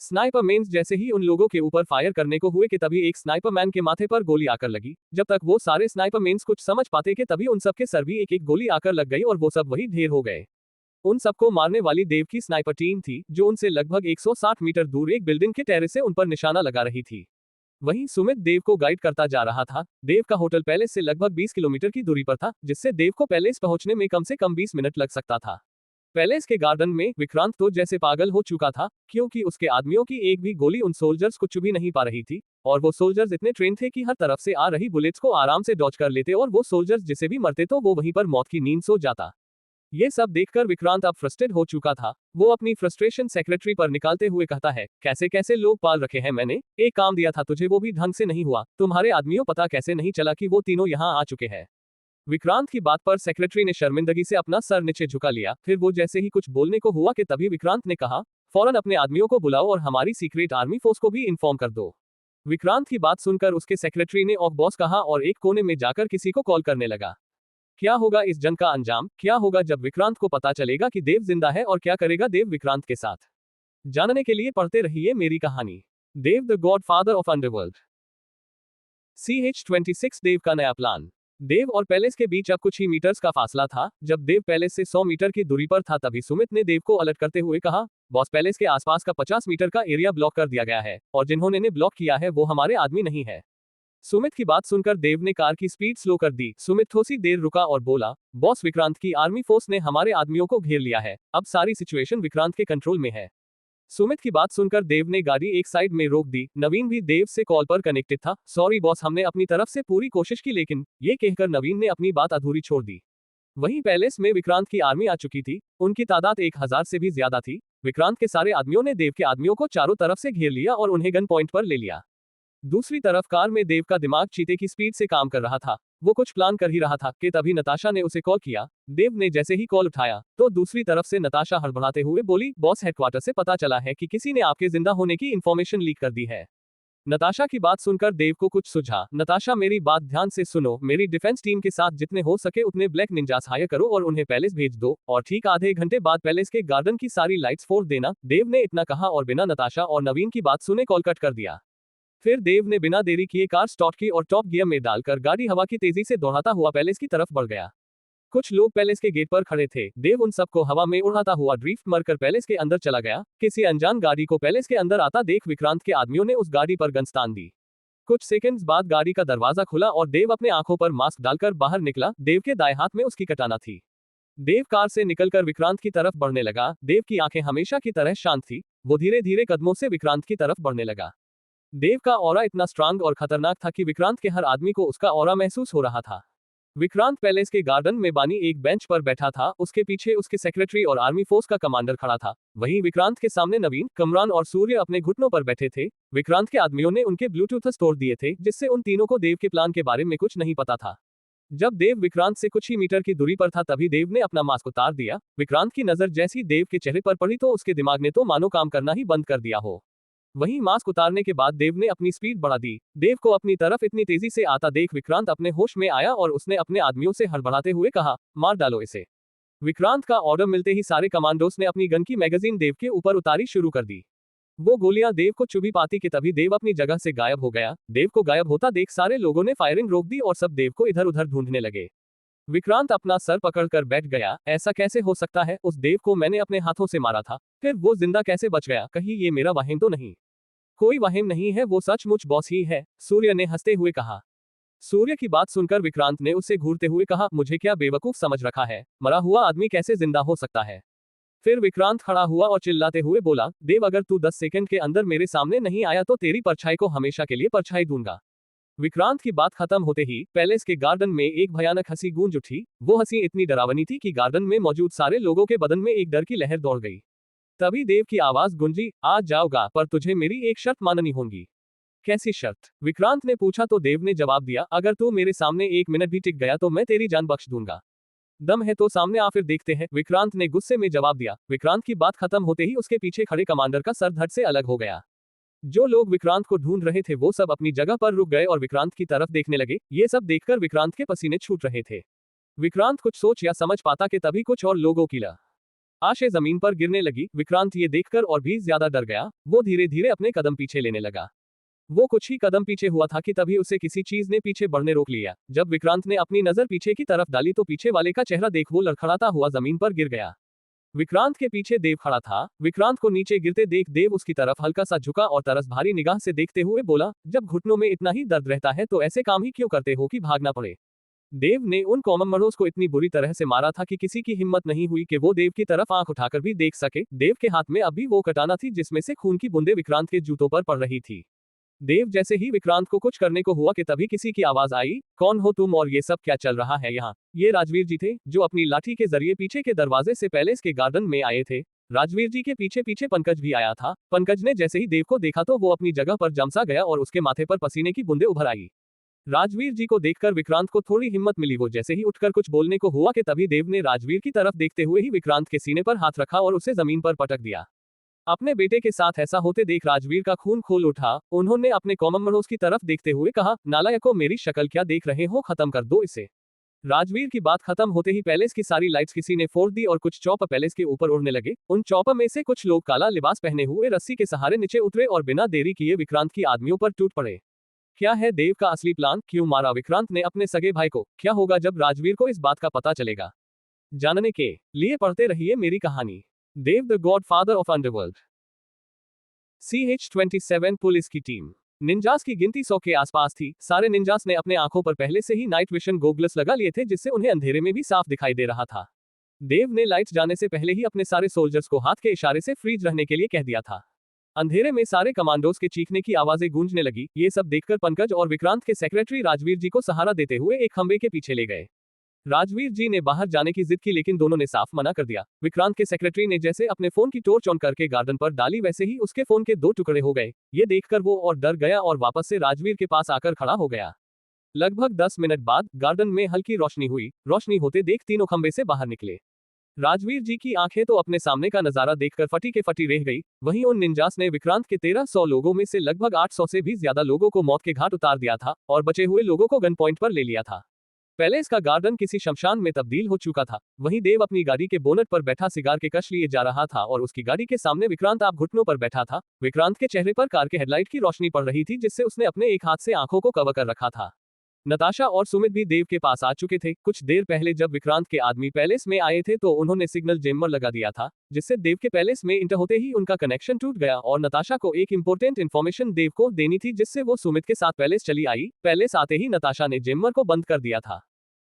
स्नाइपर मैन जैसे ही उन लोगों के ऊपर फायर करने को हुए कि तभी एक स्नाइपर मैन के माथे पर गोली आकर लगी। जब तक वो सारे स्नाइपर मैन्स कुछ समझ पाते कि तभी उन सब के सर भी एक एक गोली आकर लग गई और वो सब वही ढेर हो गए। उन सबको मारने वाली देव की स्नाइपर टीम थी, जो उनसे लगभग 160 मीटर दूर एक बिल्डिंग के टेरेस से उन पर निशाना लगा रही थी। वहीं सुमित देव को गाइड करता जा रहा था। देव का होटल पैलेस से लगभग 20 किलोमीटर की दूरी पर था, जिससे देव को पैलेस पहुंचने में कम से कम 20 मिनट लग सकता था। पैलेस के गार्डन में विक्रांत तो जैसे पागल हो चुका था, क्योंकि उसके आदमियों की एक भी गोली उन सोल्जर्स को चुभ ही नहीं पा रही थी और वो सोल्जर्स इतने ट्रेन थे कि हर तरफ से आ रही बुलेट्स को आराम से डॉज कर लेते और वो सोल्जर्स जिसे भी मरते तो वो वहीं पर मौत की नींद सो जाता। ये सब देखकर विक्रांत अब फ्रस्ट्रेट हो चुका था। वो अपनी फ्रस्ट्रेशन सेक्रेटरी पर निकालते हुए कहता है, कैसे कैसे लोग पाल रखे हैं मैंने, एक काम दिया था तुझे वो भी ढंग से नहीं हुआ, तुम्हारे आदमियों पता कैसे नहीं चला कि वो तीनों यहाँ आ चुके हैं। विक्रांत की बात पर सेक्रेटरी ने शर्मिंदगी से अपना सर नीचे झुका लिया। फिर वो जैसे ही कुछ बोलने को हुआ कि तभी विक्रांत ने कहा, फौरन अपने आदमियों को बुलाओ और हमारी सीक्रेट आर्मी फोर्स को भी इन्फॉर्म कर दो। विक्रांत की बात सुनकर उसके सेक्रेटरी ने ऑफ बॉस कहा और एक कोने में जाकर किसी को कॉल करने लगा। क्या होगा इस जंग का अंजाम, क्या होगा जब विक्रांत को पता चलेगा कि देव जिंदा है और क्या करेगा देव विक्रांत के साथ, जानने के लिए पढ़ते रहिए मेरी कहानी। Dev the god father of underworld. CH-26 Dev का नया प्लान। देव और पैलेस के बीच अब कुछ ही मीटर्स का फासला था। जब देव पैलेस से 100 मीटर की दूरी पर था तभी सुमित ने देव को अलर्ट करते हुए कहा, बॉस पैलेस के आसपास का 50 मीटर का एरिया ब्लॉक कर दिया गया है और जिन्होंने ने ब्लॉक किया है वो हमारे आदमी नहीं है। सुमित की बात सुनकर देव ने कार की स्पीड स्लो कर दी। सुमित थोड़ी देर रुका और बोला, बॉस विक्रांत की आर्मी फोर्स ने हमारे आदमियों को घेर लिया है, अब सारी सिचुएशन विक्रांत के कंट्रोल में है। सुमित की बात सुनकर देव ने गाड़ी एक साइड में रोक दी। नवीन भी देव से कॉल पर कनेक्टेड था। सॉरी बॉस, हमने अपनी तरफ से पूरी कोशिश की, लेकिन ये कहकर नवीन ने अपनी बात अधूरी छोड़ दी। वहीं पैलेस में विक्रांत की आर्मी आ चुकी थी। उनकी तादाद 1000 से भी ज्यादा थी। विक्रांत के सारे आदमियों ने देव के आदमियों को चारों तरफ से घेर लिया और उन्हें गन पॉइंट पर ले लिया। दूसरी तरफ कार में देव का दिमाग चीते की स्पीड से काम कर रहा था। वो कुछ प्लान कर ही रहा था कि तभी नताशा ने उसे कॉल किया। देव ने जैसे ही कॉल उठाया तो दूसरी तरफ से नताशा हड़बड़ाते हुए बोली, बॉस हेडक्वार्टर से पता चला है कि किसी ने आपके जिंदा होने की इंफॉर्मेशन लीक कर दी है। नताशा की बात सुनकर देव को कुछ सुझा। नताशा मेरी बात ध्यान से सुनो, मेरी डिफेंस टीम के साथ जितने हो सके उतने ब्लैक निंजास हायर करो और उन्हें पैलेस भेज दो और ठीक आधे घंटे बाद पैलेस के गार्डन की सारी लाइट्स फोड़ देना। देव ने इतना कहा और बिना नताशा और नवीन की बात सुने कॉल कट कर दिया। फिर देव ने बिना देरी किए कार स्टार्ट की और टॉप गियर में डालकर गाड़ी हवा की तेजी से दौड़ाता हुआ पैलेस की तरफ बढ़ गया। कुछ लोग पैलेस के गेट पर खड़े थे। देव उन सबको हवा में उड़ाता हुआ ड्रिफ्ट मारकर पैलेस के अंदर चला गया। किसी अनजान गाड़ी को पैलेस के अंदर आता देख विक्रांत के आदमियों ने उस गाड़ी पर गन तान दी। कुछ सेकंड्स बाद गाड़ी का दरवाजा खुला और देव अपने आंखों पर मास्क डालकर बाहर निकला। देव के दाएं हाथ में उसकी कटाना थी। देव कार से निकलकर विक्रांत की तरफ बढ़ने लगा। देव की आंखें हमेशा की तरह शांत थी। वो धीरे धीरे कदमों से विक्रांत की तरफ बढ़ने लगा। देव का ऑरा इतना स्ट्रांग और खतरनाक था कि विक्रांत के हर आदमी को उसका ऑरा महसूस हो रहा था। विक्रांत पैलेस के गार्डन में बानी एक बेंच पर बैठा था। उसके पीछे उसके सेक्रेटरी और आर्मी फोर्स का कमांडर खड़ा था। वहीं विक्रांत के सामने नवीन, कमरान और सूर्य अपने घुटनों पर बैठे थे। विक्रांत के आदमियों ने उनके ब्लूटूथ तोड़ दिए थे, जिससे उन तीनों को देव के प्लान के बारे में कुछ नहीं पता था। जब देव विक्रांत से कुछ ही मीटर की दूरी पर था तभी देव ने अपना मास्क उतार दिया। विक्रांत की नजर जैसी देव के चेहरे पर पड़ी तो उसके दिमाग ने तो मानो काम करना ही बंद कर दिया हो। वहीं मास्क उतारने के बाद देव ने अपनी स्पीड बढ़ा दी। देव को अपनी तरफ इतनी तेजी से आता देख विक्रांत अपने होश में आया और उसने अपने आदमियों से हड़बड़ाते हुए कहा, मार डालो इसे। विक्रांत का ऑर्डर मिलते ही सारे कमांडोस ने अपनी गन की मैगजीन देव के ऊपर उतारी शुरू कर दी। वो गोलियां देव को चुभी पाती कि तभी देव अपनी जगह से गायब हो गया। देव को गायब होता देख सारे लोगों ने फायरिंग रोक दी और सब देव को इधर उधर ढूंढने लगे। विक्रांत अपना सर पकड़कर बैठ गया। ऐसा कैसे हो सकता है? उस देव को मैंने अपने हाथों से मारा था, फिर वो जिंदा कैसे बच गया? कहीं ये मेरा वहम तो नहीं? कोई वहम नहीं है, वो सचमुच बॉस ही है, सूर्य ने हंसते हुए कहा। सूर्य की बात सुनकर विक्रांत ने उससे घूरते हुए कहा, मुझे क्या बेवकूफ समझ रखा है? मरा हुआ आदमी कैसे जिंदा हो सकता है? फिर विक्रांत खड़ा हुआ और चिल्लाते हुए बोला, देव अगर तू 10 सेकंड के अंदर मेरे सामने नहीं आया तो तेरी परछाई को हमेशा के लिए परछाई दूंगा। विक्रांत की बात खत्म होते ही पैलेस के गार्डन में एक भयानक हंसी गूंज उठी। वो हंसी इतनी डरावनी थी कि गार्डन में मौजूद सारे लोगों के बदन में एक डर की लहर दौड़ गई। तभी देव की आवाज गूंजी, आज जाओगा पर तुझे मेरी एक शर्त माननी होगी। कैसी शर्त? विक्रांत ने पूछा तो देव ने जवाब दिया, अगर तू मेरे सामने 1 मिनट भी टिक गया तो मैं तेरी जान बख्श दूंगा। दम है तो सामने आ, फिर देखते हैं, विक्रांत ने गुस्से में जवाब दिया। विक्रांत की बात खत्म होते ही उसके पीछे खड़े कमांडर का सर धड़ से अलग हो गया। जो लोग विक्रांत को ढूंढ रहे थे वो सब अपनी जगह पर रुक गए और विक्रांत की तरफ देखने लगे। ये सब देखकर विक्रांत के पसीने छूट रहे थे। विक्रांत कुछ सोच या समझ पाता कि तभी कुछ और लोगों की आशें जमीन पर गिरने लगी। विक्रांत ये देखकर और भी ज्यादा डर गया। वो धीरे धीरे अपने कदम पीछे लेने लगा। वो कुछ ही कदम पीछे हुआ था कि तभी उसे किसी चीज ने पीछे बढ़ने रोक लिया। जब विक्रांत ने अपनी नजर पीछे की तरफ डाली तो पीछे वाले का चेहरा देख वो लड़खड़ाता हुआ जमीन पर गिर गया। विक्रांत के पीछे देव खड़ा था। विक्रांत को नीचे गिरते देख देव उसकी तरफ हल्का सा झुका और तरस भारी निगाह से देखते हुए बोला, जब घुटनों में इतना ही दर्द रहता है तो ऐसे काम ही क्यों करते हो कि भागना पड़े। देव ने उन कॉममर्डोज को इतनी बुरी तरह से मारा था कि किसी की हिम्मत नहीं हुई कि वो देव की तरफ आंख उठाकर भी देख सके। देव के हाथ में अभी वो कटाना थी जिसमें से खून की बूंदें विक्रांत के जूतों पर पड़ रही थी। देव जैसे ही विक्रांत को कुछ करने को हुआ कि तभी किसी की आवाज आई, कौन हो तुम और ये सब क्या चल रहा है यहाँ। ये राजवीर जी थे जो अपनी लाठी के जरिए पीछे के दरवाजे से पैलेस के गार्डन में आए थे। राजवीर जी के पीछे पीछे पंकज भी आया था। पंकज ने जैसे ही देव को देखा तो वो अपनी जगह पर जमसा गया और उसके माथे पर पसीने की बूंदें उभर आई। राजवीर जी को देखकर विक्रांत को थोड़ी हिम्मत मिली। वो जैसे ही उठकर कुछ बोलने को हुआ कि तभी देव ने राजवीर की तरफ देखते हुए ही विक्रांत के सीने पर हाथ रखा और उसे जमीन पर पटक दिया। अपने बेटे के साथ ऐसा होते देख राजवीर का खून खोल उठा। उन्होंने अपने कॉममर्डोज की तरफ देखते हुए कहा, नालायकों, मेरी शक्ल क्या देख रहे हो, खत्म कर दो इसे। राजवीर की बात खत्म होते ही पैलेस की सारी लाइट्स किसी ने फोड़ दी और कुछ चौप पैलेस के ऊपर उड़ने लगे। उन चौप में से कुछ लोग काला लिबास पहने हुए रस्सी के सहारे नीचे उतरे और बिना देरी किए विक्रांत की आदमियों पर टूट पड़े। क्या है देव का असली प्लान? क्यों मारा विक्रांत ने अपने सगे भाई को? क्या होगा जब राजवीर को इस बात का पता चलेगा? जानने के लिए पढ़ते रहिए मेरी कहानी। Dev the god father of underworld. CH-27 police की टीम। निंजास की गिनती 100 के आसपास थी। सारे निंजास ने अपने आंखों पर पहले से ही नाइट विशन गोगल्स लगा लिए थे जिससे उन्हें अंधेरे में भी साफ दिखाई दे रहा था। देव ने लाइट्स जाने से पहले ही अपने सारे सोल्जर्स को हाथ के इशारे से फ्रीज रहने के लिए कह दिया था। अंधेरे में सारे कमांडोज के चीखने की आवाजें गूंजने लगी। ये सब देखकर पंकज और विक्रांत के सेक्रेटरी राजवीर जी को सहारा देते हुए एक खंबे के पीछे ले गए। राजवीर जी ने बाहर जाने की जिद की लेकिन दोनों ने साफ मना कर दिया। विक्रांत के सेक्रेटरी ने जैसे अपने फोन की टॉर्च ऑन करके गार्डन पर डाली वैसे ही उसके फोन के 2 टुकड़े हो गए। ये देखकर वो और डर गया और वापस से राजवीर के पास आकर खड़ा हो गया। लगभग 10 मिनट बाद गार्डन में हल्की रोशनी हुई। रोशनी होते देख तीनों खंबे से बाहर निकले। राजवीर जी की आंखें तो अपने सामने का नजारा देखकर फटी के फटी रह गई। वहीं उन निंजास ने विक्रांत के 1300 लोगों में से लगभग 800 से भी ज्यादा लोगों को मौत के घाट उतार दिया था और बचे हुए लोगों को गन पॉइंट पर ले लिया था। पैलेस का गार्डन किसी शमशान में तब्दील हो चुका था। वहीं देव अपनी गाड़ी के बोनट पर बैठा सिगार के कश लिए जा रहा था और उसकी गाड़ी के सामने विक्रांत आप घुटनों पर बैठा था। विक्रांत के चेहरे पर कार के हेडलाइट की रोशनी पड़ रही थी जिससे उसने अपने एक हाथ से आंखों को कवर कर रखा था। नताशा और सुमित भी देव के पास आ चुके थे। कुछ देर पहले जब विक्रांत के आदमी पैलेस में आए थे तो उन्होंने सिग्नल जेमर लगा दिया था जिससे देव के पैलेस में इंटर होते ही उनका कनेक्शन टूट गया और नताशा को एक इंपॉर्टेंट इन्फॉर्मेशन देव को देनी थी जिससे वो सुमित के साथ पैलेस चली आई। पैलेस आते ही नताशा ने जेमर को बंद कर दिया था।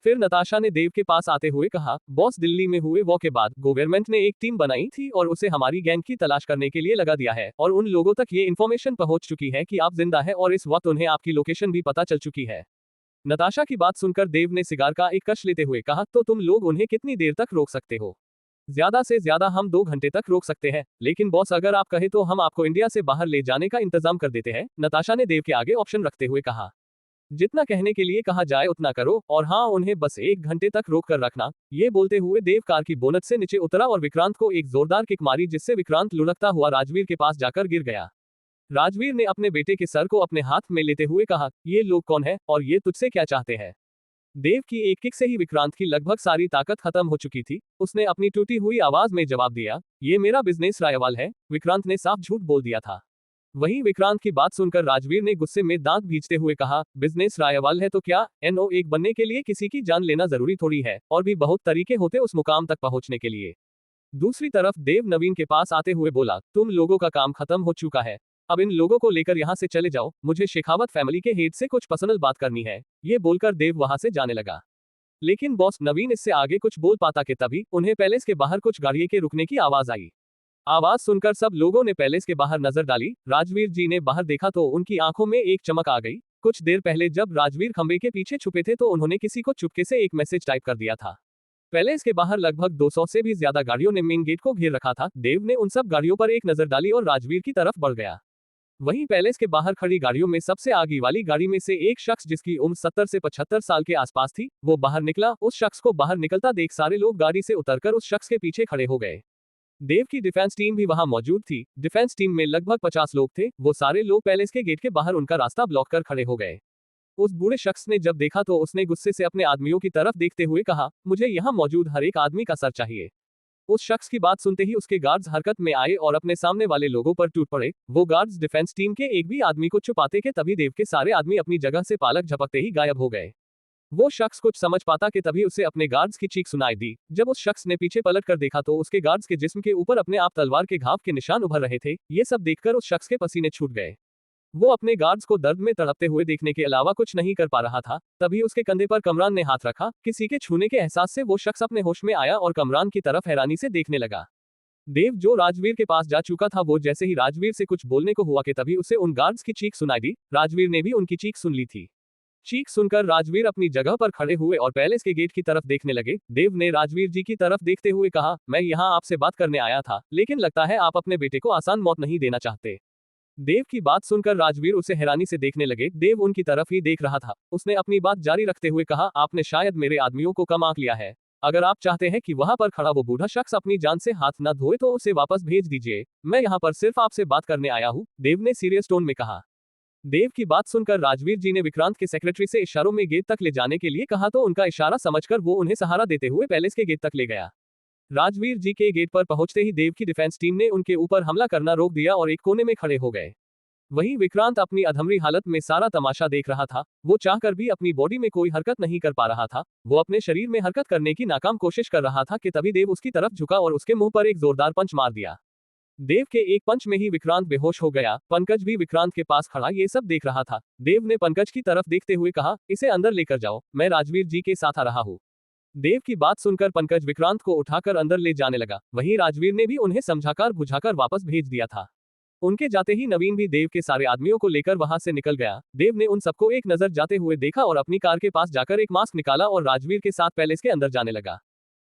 फिर नताशा ने देव के पास आते हुए कहा, बॉस, दिल्ली में हुए वॉर के बाद गवर्नमेंट ने एक टीम बनाई थी और उसे हमारी गैंग की तलाश करने के लिए लगा दिया है और उन लोगों तक ये इन्फॉर्मेशन पहुंच चुकी है कि आप जिंदा है और इस वक्त उन्हें आपकी लोकेशन भी पता चल चुकी है। नताशा की बात सुनकर देव ने सिगार का एक कश लेते हुए कहा, तो तुम लोग उन्हें कितनी देर तक रोक सकते हो? ज्यादा से ज्यादा हम 2 घंटे तक रोक सकते हैं, लेकिन बॉस अगर आप कहे तो हम आपको इंडिया से बाहर ले जाने का इंतजाम कर देते हैं। नताशा ने देव के आगे ऑप्शन रखते हुए कहा, जितना कहने के लिए कहा जाए उतना करो और हाँ, उन्हें बस 1 घंटे तक रोक कर रखना। ये बोलते हुए देव कार की बोनट से नीचे उतरा और विक्रांत को एक जोरदार किक मारी जिससे विक्रांत लुढ़कता हुआ राजवीर के पास जाकर गिर गया। राजवीर ने अपने बेटे के सर को अपने हाथ में लेते हुए कहा, ये लोग कौन है और ये तुझसे क्या चाहते हैं? देव की एक किक से ही विक्रांत की लगभग सारी ताकत खत्म हो चुकी थी। उसने अपनी टूटी हुई आवाज में जवाब दिया, ये मेरा बिजनेस रायवाल है। विक्रांत ने साफ झूठ बोल दिया था। वहीं विक्रांत की बात सुनकर राजवीर ने गुस्से में दांत भींचते हुए कहा, बिजनेस रायवाल है तो क्या? NO1 बनने के लिए किसी की जान लेना जरूरी थोड़ी है, और भी बहुत तरीके होते उस मुकाम तक पहुंचने के लिए। दूसरी तरफ देव नवीन के पास आते हुए बोला, तुम लोगों का काम खत्म हो चुका है, अब इन लोगों को लेकर यहाँ से चले जाओ, मुझे शेखावत फैमिली के हेड से कुछ पर्सनल बात करनी है। ये बोलकर देव वहां से जाने लगा। लेकिन बॉस, नवीन इससे आगे कुछ बोल पाता कि तभी उन्हें पैलेस के बाहर कुछ गाड़ियों के रुकने की आवाज आई। आवाज सुनकर सब लोगों ने पैलेस के बाहर नजर डाली। राजवीर जी ने बाहर देखा तो उनकी आंखों में एक चमक आ गई। कुछ देर पहले जब राजवीर खंबे के पीछे छुपे थे तो उन्होंने किसी को चुपके से एक मैसेज टाइप कर दिया था। पैलेस के बाहर लगभग 200 से भी ज्यादा गाड़ियों ने मेन गेट को घेर रखा था। देव ने उन सब गाड़ियों पर एक नजर डाली और राजवीर की तरफ बढ़ गया। वहीं पैलेस के बाहर खड़ी गाड़ियों में सबसे आगे वाली गाड़ी में से एक शख्स, जिसकी उम्र 70 से 75 साल के आसपास थी, वो बाहर निकला। उस शख्स को बाहर निकलता देख सारे लोग गाड़ी से उतरकर उस शख्स के पीछे खड़े हो गए। देव की डिफेंस टीम भी वहां मौजूद थी। डिफेंस टीम में लगभग 50 लोग थे। वो सारे लोग पैलेस के गेट के बाहर उनका रास्ता ब्लॉक कर खड़े हो गए। उस बूढ़े शख्स ने जब देखा तो उसने गुस्से से अपने आदमियों की तरफ देखते हुए कहा, मुझे यहाँ मौजूद हर एक आदमी का सर चाहिए। उस शख्स की बात सुनते ही उसके गार्ड्स हरकत में आए और अपने सामने वाले लोगों पर टूट पड़े। वो गार्ड्स डिफेंस टीम के एक भी आदमी को छुपाते के तभी देव के सारे आदमी अपनी जगह से पालक झपकते ही गायब हो गए। वो शख्स कुछ समझ पाता कि तभी उसे अपने गार्ड्स की चीख सुनाई दी। जब उस शख्स ने पीछे पलट कर देखा तो उसके गार्ड्स के जिस्म के ऊपर अपने आप तलवार के घाव के निशान उभर रहे थे। ये सब देखकर उस शख्स के पसीने छूट गए। वो अपने गार्ड्स को दर्द में तड़पते हुए देखने के अलावा कुछ नहीं कर पा रहा था। तभी उसके कंधे पर कमरान ने हाथ रखा। किसी के छूने के एहसास से वो शख्स अपने होश में आया और कमरान की तरफ हैरानी से देखने लगा। देव जो राजवीर के पास जा चुका था, वो जैसे ही राजवीर से कुछ बोलने को हुआ कि तभी उसे उन गार्ड्स की चीख सुनाई दी। राजवीर ने भी उनकी चीख सुन ली थी। चीख सुनकर राजवीर अपनी जगह पर खड़े हुए और पैलेस के गेट की तरफ देखने लगे। देव ने राजवीर जी की तरफ देखते हुए कहा, मैं यहाँ आपसे बात करने आया था, लेकिन लगता है आप अपने बेटे को आसान मौत नहीं देना चाहते। देव की बात सुनकर राजवीर उसे हैरानी से देखने लगे। देव उनकी तरफ ही देख रहा था। उसने अपनी बात जारी रखते हुए कहा, आपने शायद मेरे आदमियों को कम आंक लिया है। अगर आप चाहते हैं कि वहां पर खड़ा वो बूढ़ा शख्स अपनी जान से हाथ न धोए तो उसे वापस भेज दीजिए। मैं यहाँ पर सिर्फ आपसे बात करने आया हूँ, देव ने सीरियस टोन में कहा। देव की बात सुनकर राजवीर जी ने विक्रांत के सेक्रेटरी से इशारों में गेट तक ले जाने के लिए कहा तो उनका इशारा समझकर वो उन्हें सहारा देते हुए पैलेस के गेट तक ले गया। राजवीर जी के गेट पर पहुंचते ही देव की डिफेंस टीम ने उनके ऊपर हमला करना रोक दिया और एक कोने में खड़े हो गए। वहीं विक्रांत अपनी अधमरी हालत में सारा तमाशा देख रहा था। वो चाहकर भी अपनी बॉडी में कोई हरकत नहीं कर पा रहा था। वो अपने शरीर में हरकत करने की नाकाम कोशिश कर रहा था कि तभी देव उसकी तरफ झुका और उसके मुंह पर एक जोरदार पंच मार दिया। देव के एक पंच में ही विक्रांत बेहोश हो गया। पंकज भी विक्रांत के पास खड़ा ये सब देख रहा था। देव ने पंकज की तरफ देखते हुए कहा, इसे अंदर लेकर जाओ, मैं राजवीर जी के साथ आ रहा हूँ। देव की बात सुनकर पंकज विक्रांत को उठाकर अंदर ले जाने लगा। वहीं राजवीर ने भी उन्हें समझाकर बुझाकर वापस भेज दिया था। उनके जाते ही नवीन भी देव के सारे आदमियों को लेकर वहां से निकल गया। देव ने उन सबको एक नजर जाते हुए देखा और अपनी कार के पास जाकर एक मास्क निकाला और राजवीर के साथ पैलेस के अंदर जाने लगा।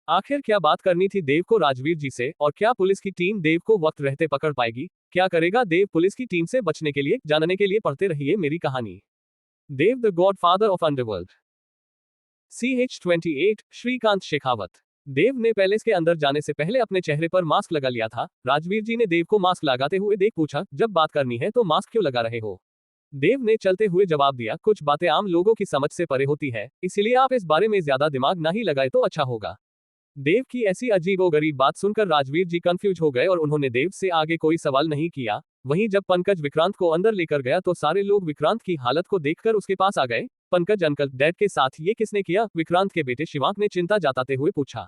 आखिर क्या बात करनी थी देव को राजवीर जी से, और क्या पुलिस की टीम देव को वक्त रहते पकड़ पाएगी? क्या करेगा देव पुलिस की टीम से बचने के लिए? जानने के लिए पढ़ते रहिए मेरी कहानी। Dev the god father of underworld. CH-28 Shrikant Shekhawat. Dev ने पैलेस के अंदर जाने से पहले अपने चेहरे पर मास्क लगा लिया था। राजवीर जी ने देव को मास्क लगाते हुए देख पूछा, जब बात करनी है तो मास्क क्यों लगा रहे हो? देव ने चलते हुए जवाब दिया, कुछ बातें आम लोगों की समझ से परे होती है, इसीलिए आप इस बारे में ज्यादा दिमाग ना ही लगाए तो अच्छा होगा। देव की ऐसी अजीबोगरीब बात सुनकर राजवीर जी कंफ्यूज हो गए और उन्होंने देव से आगे कोई सवाल नहीं किया। वहीं जब पंकज विक्रांत को अंदर लेकर गया तो सारे लोग विक्रांत की हालत को देखकर उसके पास आ गए। पंकज अंकल, डैड के साथ ये किसने किया? विक्रांत के बेटे शिवांक ने चिंता जताते हुए पूछा।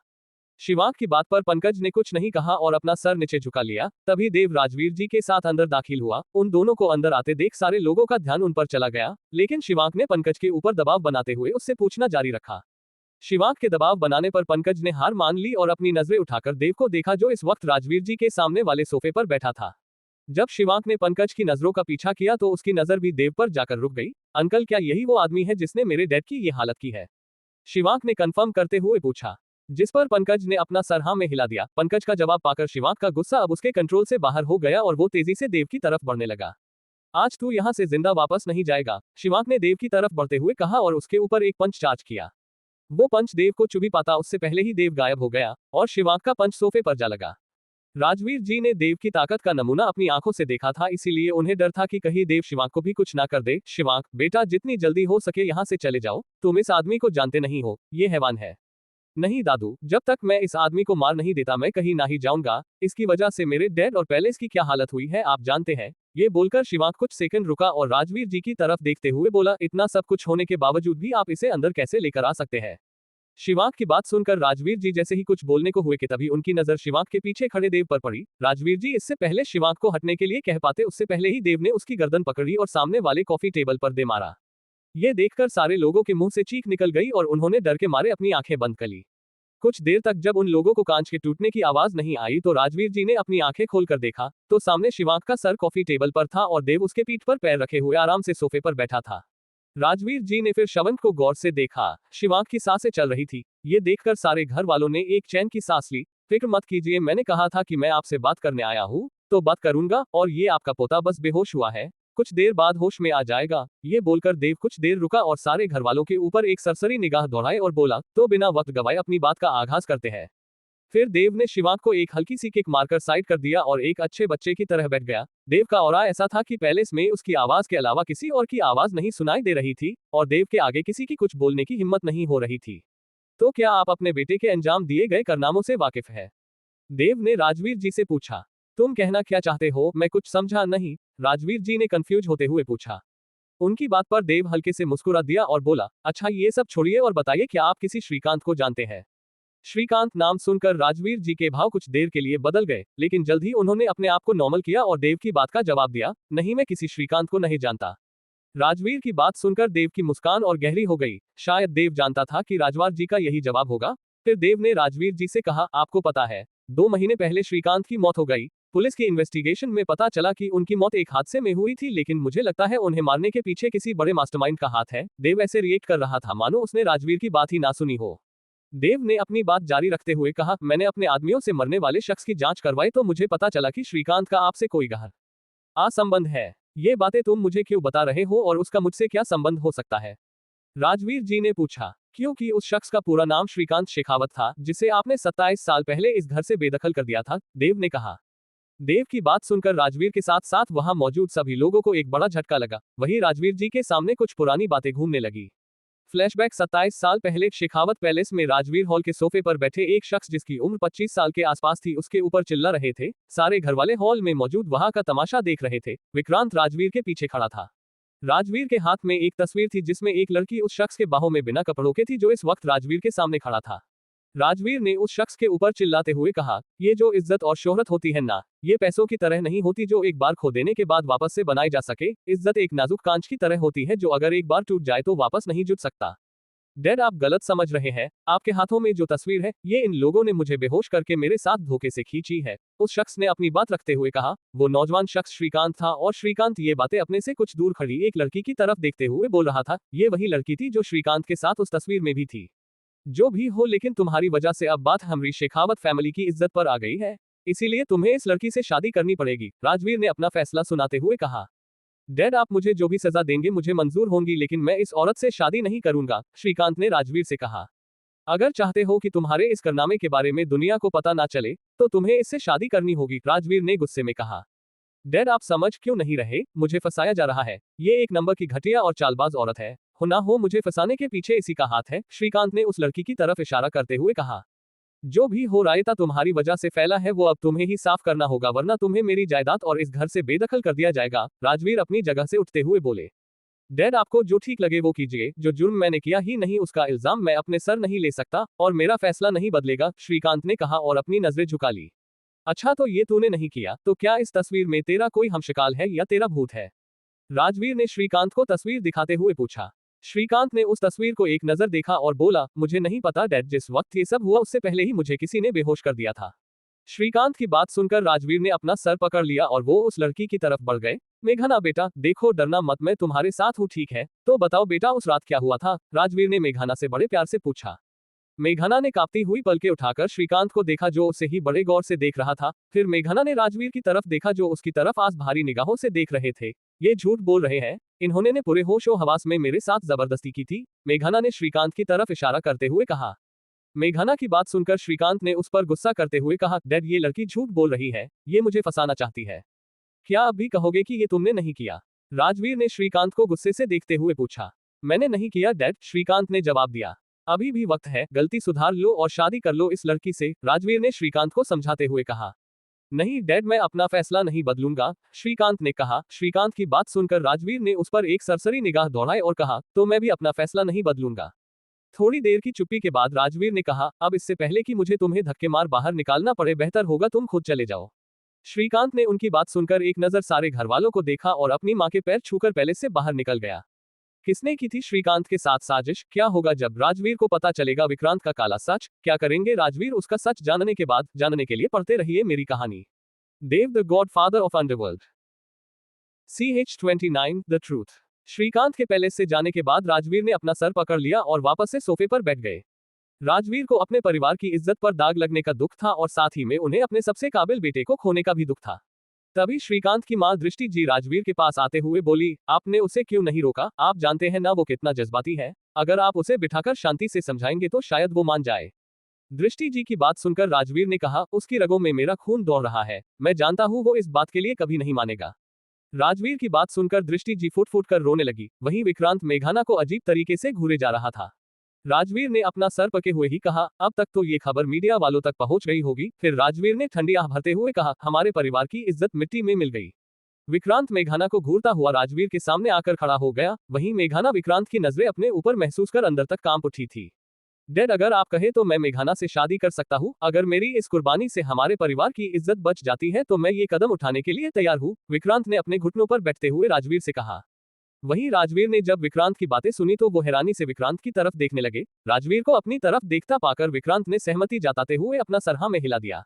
शिवांक की बात पर पंकज ने कुछ नहीं कहा और अपना सर नीचे झुका लिया। तभी देव राजवीर जी के साथ अंदर दाखिल हुआ। उन दोनों को अंदर आते देख सारे लोगों का ध्यान उन पर चला गया, लेकिन शिवांक ने पंकज के ऊपर दबाव बनाते हुए उससे पूछना जारी रखा। शिवांक के दबाव बनाने पर पंकज ने हार मान ली और अपनी नजरें उठाकर देव को देखा, जो इस वक्त राजवीर जी के सामने वाले सोफे पर बैठा था। जब शिवांक ने पंकज की नजरों का पीछा किया तो उसकी नजर भी देव पर जाकर रुक गई। अंकल, क्या यही वो आदमी है जिसने मेरे डैड की ये हालत की है? शिवांक ने कंफर्म करते हुए पूछा, जिस पर पंकज ने अपना सर हाँ में हिला दिया। पंकज का जवाब पाकर शिवांक का गुस्सा अब उसके कंट्रोल से बाहर हो गया और वो तेजी से देव की तरफ बढ़ने लगा। आज तू यहाँ से जिंदा वापस नहीं जाएगा, शिवांक ने देव की तरफ बढ़ते हुए कहा और उसके ऊपर एक पंच चार्ज किया। वो पंच देव को चुभी पाता उससे पहले ही देव गायब हो गया और शिवांक का पंच सोफे पर जा लगा। राजवीर जी ने देव की ताकत का नमूना अपनी आंखों से देखा था, इसीलिए उन्हें डर था कि कहीं देव शिवांक को भी कुछ ना कर दे। शिवांक बेटा, जितनी जल्दी हो सके यहाँ से चले जाओ, तुम इस आदमी को जानते नहीं हो, ये हैवान है। नहीं दादू, जब तक मैं इस आदमी को मार नहीं देता मैं कहीं ना ही जाऊंगा। इसकी वजह से मेरे डैड और पैलेस की क्या हालत हुई है आप जानते हैं। ये बोलकर शिवांक कुछ सेकंड रुका और राजवीर जी की तरफ देखते हुए बोला, इतना सब कुछ होने के बावजूद भी आप इसे अंदर कैसे लेकर आ सकते हैं? शिवांक की बात सुनकर राजवीर जी जैसे ही कुछ बोलने को हुए कि तभी उनकी नजर शिवांक के पीछे खड़े देव पर पड़ी। राजवीर जी इससे पहले शिवांक को हटने के लिए कह पाते उससे पहले ही देव ने उसकी गर्दन पकड़ी और सामने वाले कॉफी टेबल पर दे मारा। ये देखकर सारे लोगों के मुंह से चीख निकल गई और उन्होंने डर के मारे अपनी आंखें बंद कर ली। कुछ देर तक जब उन लोगों को कांच के टूटने की आवाज नहीं आई तो राजवीर जी ने अपनी आंखें खोलकर देखा तो सामने शिवांक का सर कॉफी टेबल पर था और देव उसके पीठ पर पैर रखे हुए आराम से सोफे पर बैठा था। राजवीर जी ने फिर शिवांक को गौर से देखा। शिवांक की सांसें चल रही थी। ये देखकर सारे घर वालों ने एक चैन की सांस ली। फिक्र मत कीजिए, मैंने कहा था कि मैं आपसे बात करने आया हूँ। तो बात करूंगा, और ये आपका पोता बस बेहोश हुआ है, कुछ देर बाद होश में आ जाएगा। ये बोलकर देव कुछ देर रुका और सारे घर वालों के ऊपर एक सरसरी निगाह दौड़ाए और बोला, तो बिना वक्त गवाए अपनी बात का आगाज करते हैं। फिर देव ने शिवांक को एक हल्की सी किक मारकर साइड कर दिया और एक अच्छे बच्चे की तरह बैठ गया। देव का ऑरा ऐसा था कि पैलेस में उसकी आवाज के अलावा किसी और की आवाज नहीं सुनाई दे रही थी, और देव के आगे किसी की कुछ बोलने की हिम्मत नहीं हो रही थी। तो क्या आप अपने बेटे के अंजाम दिए गए कारनामों से वाकिफ है? देव ने राजवीर जी से पूछा। तुम कहना क्या चाहते हो, मैं कुछ समझा नहीं, राजवीर जी ने कंफ्यूज होते हुए पूछा। उनकी बात पर देव हल्के से मुस्कुरा दिया और बोला, अच्छा ये सब छोड़िए और बताइए, क्या आप किसी श्रीकांत को जानते हैं? श्रीकांत नाम सुनकर राजवीर जी के भाव कुछ देर के लिए बदल गए, लेकिन जल्द ही उन्होंने अपने आप को नॉर्मल किया और देव की बात का जवाब दिया, नहीं मैं किसी श्रीकांत को नहीं जानता। राजवीर की बात सुनकर देव की मुस्कान और गहरी हो गई। शायद देव जानता था कि राजवार जी का यही जवाब होगा। फिर देव ने राजवीर जी से कहा, आपको पता है 2 महीने पहले श्रीकांत की मौत हो गई। पुलिस की इन्वेस्टिगेशन में पता चला कि उनकी मौत एक हादसे में हुई थी, लेकिन मुझे लगता है उन्हें मारने के पीछे किसी बड़े मास्टरमाइंड का हाथ है। देव ऐसे रिएक्ट कर रहा था मानो उसने राजवीर की बात ही ना सुनी हो। देव ने अपनी बात जारी रखते हुए कहा, मैंने अपने आदमियों से मरने वाले शख्स की जांच करवाई तो मुझे पता चला कि श्रीकांत का आपसे कोई गहरा संबंध है। ये बातें तुम मुझे क्यों बता रहे हो और उसका मुझसे क्या संबंध हो सकता है? राजवीर जी ने पूछा। क्योंकि उस शख्स का पूरा नाम श्रीकांत शेखावत था, जिसे आपने 27 साल पहले इस घर से बेदखल कर दिया था, देव ने कहा। देव की बात सुनकर राजवीर के साथ साथ वहां मौजूद सभी लोगों को एक बड़ा झटका लगा। वहीं राजवीर जी के सामने कुछ पुरानी बातें घूमने लगी। फ्लैशबैक 27 साल पहले शेखावत पैलेस में राजवीर हॉल के सोफे पर बैठे एक शख्स जिसकी उम्र 25 साल के आसपास थी उसके ऊपर चिल्ला रहे थे। सारे घरवाले हॉल में मौजूद वहां का तमाशा देख रहे थे। विक्रांत राजवीर के पीछे खड़ा था। राजवीर के हाथ में एक तस्वीर थी जिसमें एक लड़की उस शख्स के बाहों में बिना कपड़ों के थी जो इस वक्त राजवीर के सामने खड़ा था। राजवीर ने उस शख्स के ऊपर चिल्लाते हुए कहा, ये जो इज्जत और शोहरत होती है ना, ये पैसों की तरह नहीं होती जो एक बार खो देने के बाद वापस से बनाई जा सके। इज्जत एक नाजुक कांच की तरह होती है जो अगर एक बार टूट जाए तो वापस नहीं जुट सकता। डैड आप गलत समझ रहे हैं, आपके हाथों में जो तस्वीर है ये इन लोगों ने मुझे बेहोश करके मेरे साथ धोखे से खींची है। उस शख्स ने अपनी बात रखते हुए कहा। वो नौजवान शख्स श्रीकांत था और श्रीकांत ये बातें अपने से कुछ दूर खड़ी एक लड़की की तरफ देखते हुए बोल रहा था। ये वही लड़की थी जो श्रीकांत के साथ उस तस्वीर में भी थी। जो भी हो, लेकिन तुम्हारी वजह से अब बात हमारी शेखावत फैमिली की इज्जत पर आ गई है, इसीलिए तुम्हें इस लड़की से शादी करनी पड़ेगी। राजवीर ने अपना फैसला सुनाते हुए कहा। डैड आप मुझे जो भी सजा देंगे मुझे मंजूर होंगी, लेकिन मैं इस औरत से शादी नहीं करूंगा, श्रीकांत ने राजवीर से कहा। अगर चाहते हो कि तुम्हारे इस कारनामे के बारे में दुनिया को पता ना चले तो तुम्हें इससे शादी करनी होगी, राजवीर ने गुस्से में कहा। डैड आप समझ क्यों नहीं रहे, मुझे फंसाया जा रहा है। ये एक नंबर की घटिया और चालबाज औरत है, हो ना हो मुझे फंसाने के पीछे इसी का हाथ है, श्रीकांत ने उस लड़की की तरफ इशारा करते हुए कहा। जो भी हो रायता तुम्हारी वजह से फैला है वो अब तुम्हें ही साफ करना होगा, वरना तुम्हें मेरी जायदाद और इस घर से बेदखल कर दिया जाएगा, राजवीर अपनी जगह से उठते हुए बोले। डैड आपको जो ठीक लगे वो कीजिए, जो जुर्म मैंने किया ही नहीं उसका इल्जाम मैं अपने सर नहीं ले सकता और मेरा फैसला नहीं बदलेगा, श्रीकांत ने कहा और अपनी नजरें झुका ली। अच्छा तो ये तूने नहीं किया तो क्या इस तस्वीर में तेरा कोई हमशकाल है या तेरा भूत है? राजवीर ने श्रीकांत को तस्वीर दिखाते हुए पूछा। श्रीकांत ने उस तस्वीर को एक नजर देखा और बोला, मुझे नहीं पता डैड, जिस वक्त ये सब हुआ उससे पहले ही मुझे किसी ने बेहोश कर दिया था। श्रीकांत की बात सुनकर राजवीर ने अपना सर पकड़ लिया और वो उस लड़की की तरफ बढ़ गए। मेघना बेटा देखो, डरना मत, मैं तुम्हारे साथ हूँ, ठीक है? तो बताओ बेटा उस रात क्या हुआ था, राजवीर ने मेघना से बड़े प्यार से पूछा। मेघना ने कांपती हुई पलकें उठाकर श्रीकांत को देखा जो उसे ही बड़े गौर से देख रहा था। फिर मेघना ने राजवीर की तरफ देखा जो उसकी तरफ आस भारी निगाहों से देख रहे थे। ये झूठ बोल रहे हैं, इन्होंने ने पूरे होशो हवास में मेरे साथ जबरदस्ती की थी, मेघना ने श्रीकांत की तरफ इशारा करते हुए कहा। मेघना की बात सुनकर श्रीकांत ने उस पर गुस्सा करते हुए कहा, डैड ये लड़की झूठ बोल रही है, ये मुझे फंसाना चाहती है। क्या अब भी कहोगे कि ये तुमने नहीं किया? राजवीर ने श्रीकांत को गुस्से से देखते हुए पूछा। मैंने नहीं किया डैड, श्रीकांत ने जवाब दिया। अभी भी वक्त है, गलती सुधार लो और शादी कर लो इस लड़की से, राजवीर ने श्रीकांत को समझाते हुए कहा। नहीं डैड मैं अपना फैसला नहीं बदलूंगा, श्रीकांत ने कहा। श्रीकांत की बात सुनकर राजवीर ने उस पर एक सरसरी निगाह दौड़ाई और कहा, तो मैं भी अपना फैसला नहीं बदलूंगा। थोड़ी देर की चुप्पी के बाद राजवीर ने कहा, अब इससे पहले कि मुझे तुम्हें धक्के मार बाहर निकालना पड़े बेहतर होगा तुम खुद चले जाओ। श्रीकांत ने उनकी बात सुनकर एक नजर सारे घरवालों को देखा और अपनी मां के पैर छूकर पैलेस से बाहर निकल गया। किसने की थी श्रीकांत के साथ साजिश? क्या होगा जब राजवीर को पता चलेगा विक्रांत का काला सच? क्या करेंगे राजवीर उसका सच जानने के बाद? जानने के लिए पढ़ते रहिए मेरी कहानी Dev the god father of underworld. CH29 the truth. Shrikant के पैलेस से जाने के बाद राजवीर ने अपना सर पकड़ लिया और वापस से सोफे पर बैठ गए। राजवीर को अपने परिवार की इज्जत पर दाग लगने का दुख था और साथ ही में उन्हें अपने सबसे काबिल बेटे को खोने का भी दुख था। तभी श्रीकांत की मां दृष्टि जी राजवीर के पास आते हुए बोली, आपने उसे क्यों नहीं रोका, आप जानते हैं ना वो कितना जज्बाती है, अगर आप उसे बिठाकर शांति से समझाएंगे तो शायद वो मान जाए। दृष्टि जी की बात सुनकर राजवीर ने कहा, उसकी रगों में मेरा खून दौड़ रहा है, मैं जानता हूँ वो इस बात के लिए कभी नहीं मानेगा। राजवीर की बात सुनकर दृष्टि जी फुट फुट कर रोने लगी। वहीं विक्रांत मेघाना को अजीब तरीके से घूरे जा रहा था। राजवीर ने अपना सर पके हुए ही कहा, अब तक तो ये खबर मीडिया वालों तक पहुंच गई होगी। फिर राजवीर ने ठंडी आह भरते हुए कहा, हमारे परिवार की इज्जत मिट्टी में मिल गई। विक्रांत मेघाना को घूरता हुआ राजवीर के सामने आकर खड़ा हो गया। वहीं मेघाना विक्रांत की नजरें अपने ऊपर महसूस कर अंदर तक कांप उठी थी। डैड, अगर आप कहे तो मैं मेघाना से शादी कर सकता हूँ। अगर मेरी इस कुर्बानी से हमारे परिवार की इज्जत बच जाती है तो मैं ये कदम उठाने के लिए तैयार हूँ, विक्रांत ने अपने घुटनों पर बैठते हुए राजवीर से कहा। वहीं राजवीर ने जब विक्रांत की बातें सुनी तो वो हैरानी से विक्रांत की तरफ देखने लगे। राजवीर को अपनी तरफ देखता पाकर विक्रांत ने सहमति जताते हुए अपना सर हाँ में हिला दिया।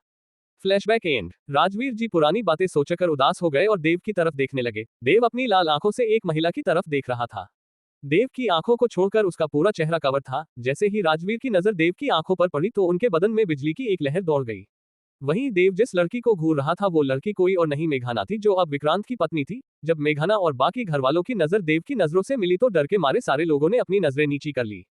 Flashback and. राजवीर जी पुरानी बातें सोचकर उदास हो गए और देव की तरफ देखने लगे। देव अपनी लाल आंखों से एक महिला की तरफ देख रहा था। देव की आंखों को छोड़कर उसका पूरा चेहरा कवर था। जैसे ही राजवीर की नजर देव की आंखों पर पड़ी तो उनके बदन में बिजली की एक लहर दौड़ गई। वहीं देव जिस लड़की को घूर रहा था वो लड़की कोई और नहीं मेघाना थी, जो अब विक्रांत की पत्नी थी। जब मेघाना और बाकी घरवालों की नजर देव की नजरों से मिली तो डर के मारे सारे लोगों ने अपनी नजरें नीची कर ली।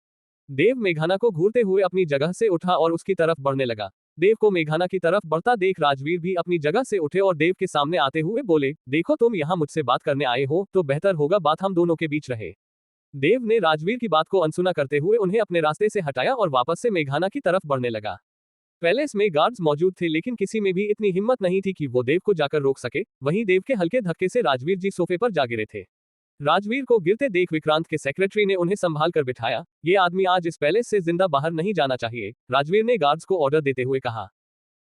देव मेघाना को घूरते हुए अपनी जगह से उठा और उसकी तरफ बढ़ने लगा। देव को मेघाना की तरफ बढ़ता देख राजवीर भी अपनी जगह से उठे और देव के सामने आते हुए बोले, देखो तुम यहाँ मुझसे बात करने आए हो तो बेहतर होगा बात हम दोनों के बीच रहे। देव ने राजवीर की बात को अनसुना करते हुए उन्हें अपने रास्ते से हटाया और वापस से मेघाना की तरफ बढ़ने लगा। पैलेस में गार्ड्स मौजूद थे लेकिन किसी में भी इतनी हिम्मत नहीं थी कि वो देव को जाकर रोक सके। वहीं देव के हल्के धक्के से राजवीर जी सोफे पर जा गिरे थे। राजवीर को गिरते देख विक्रांत के सेक्रेटरी ने उन्हें संभाल कर बिठाया। ये आदमी आज इस पैलेस से जिंदा बाहर नहीं जाना चाहिए, राजवीर ने गार्ड्स को ऑर्डर देते हुए कहा।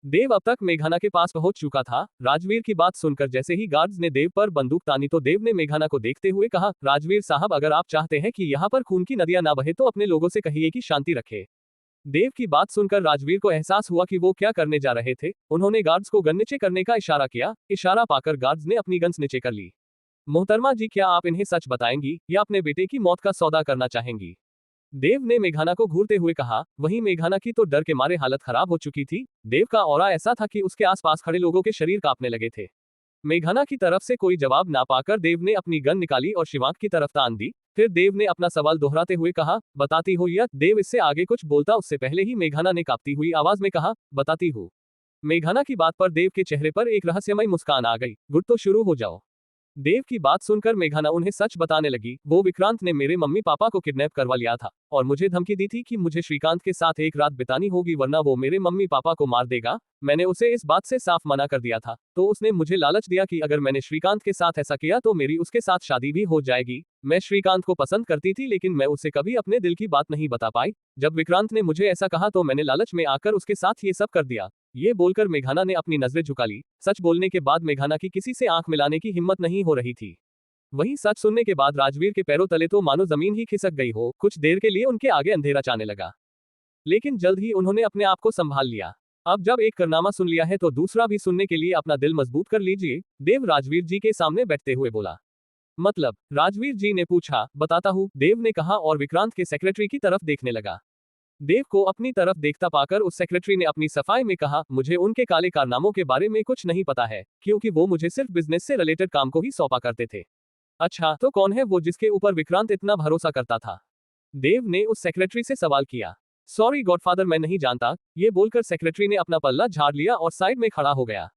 देव अब तक मेघाना के पास पहुंच चुका था। राजवीर की बात सुनकर जैसे ही गार्ड्स ने देव पर बंदूक तानी तो देव ने मेघाना को देखते हुए कहा, राजवीर साहब, अगर आप चाहते हैं कि यहाँ पर खून की नदियां ना बहे तो अपने लोगों से कहिए कि शांति रखे। देव की बात सुनकर राजवीर को एहसास हुआ कि वो क्या करने जा रहे थे। उन्होंने गार्ड्स को गन नीचे करने का इशारा किया। इशारा पाकर गार्ड्स ने अपनी गन्स नीचे कर ली। मोहतरमा जी, क्या आप इन्हें सच बताएंगी या अपने बेटे की मौत का सौदा करना चाहेंगी? देव ने मेघाना को घूरते हुए कहा। वहीं मेघाना की तो डर के मारे हालत खराब हो चुकी थी। देव का ऑरा ऐसा था कि उसके आसपास खड़े लोगों के शरीर कांपने लगे थे। मेघाना की तरफ से कोई जवाब ना पाकर देव ने अपनी गन निकाली और शिवांक की तरफ तान दी। फिर देव ने अपना सवाल दोहराते हुए कहा, बताती हो या? देव इससे आगे कुछ बोलता उससे पहले ही मेघाना ने कांपती हुई आवाज में कहा, बताती हूँ। मेघाना की बात पर देव के चेहरे पर एक रहस्यमय मुस्कान आ गई। गुड, तो शुरू हो जाओ। देव की बात सुनकर मेघाना उन्हें सच बताने लगी। वो विक्रांत ने मेरे मम्मी पापा को किडनैप करवा लिया था और मुझे धमकी दी थी कि मुझे श्रीकांत के साथ एक रात बितानी होगी वरना वो मेरे मम्मी पापा को मार देगा। मैंने उसे इस बात से साफ मना कर दिया था तो उसने मुझे लालच दिया कि अगर मैंने श्रीकांत के साथ ऐसा किया तो मेरी उसके साथ शादी भी हो जाएगी। मैं श्रीकांत को पसंद करती थी लेकिन मैं उसे कभी अपने दिल की बात नहीं बता पाई। जब विक्रांत ने मुझे ऐसा कहा तो मैंने लालच में आकर उसके साथ ये सब कर दिया। ये बोलकर मेघाना ने अपनी नजरें झुका ली। सच बोलने के बाद मेघाना की किसी से आंख मिलाने की हिम्मत नहीं हो रही थी। वहीं सच सुनने के बाद राजवीर के पैरों तले तो मानो जमीन ही खिसक गई हो। कुछ देर के लिए उनके आगे अंधेरा छाने लगा लेकिन जल्द ही उन्होंने अपने आप को संभाल लिया। अब जब एक करनामा सुन लिया है तो दूसरा भी सुनने के लिए अपना दिल मजबूत कर लीजिए, देव राजवीर जी के सामने बैठते हुए बोला। मतलब? राजवीर जी ने पूछा। बताता हूँ, देव ने कहा और विक्रांत के सेक्रेटरी की तरफ देखने लगा। देव को अपनी तरफ देखता पाकर उस सेक्रेटरी ने अपनी सफाई में कहा, मुझे उनके काले कारनामों के बारे में कुछ नहीं पता है क्योंकि वो मुझे सिर्फ बिजनेस से रिलेटेड काम को ही सौंपा करते थे। अच्छा, तो कौन है वो जिसके ऊपर विक्रांत इतना भरोसा करता था? देव ने उस सेक्रेटरी से सवाल किया। सॉरी गॉडफादर, मैं नहीं जानता, ये बोलकर सेक्रेटरी ने अपना पल्ला झाड़ लिया और साइड में खड़ा हो गया।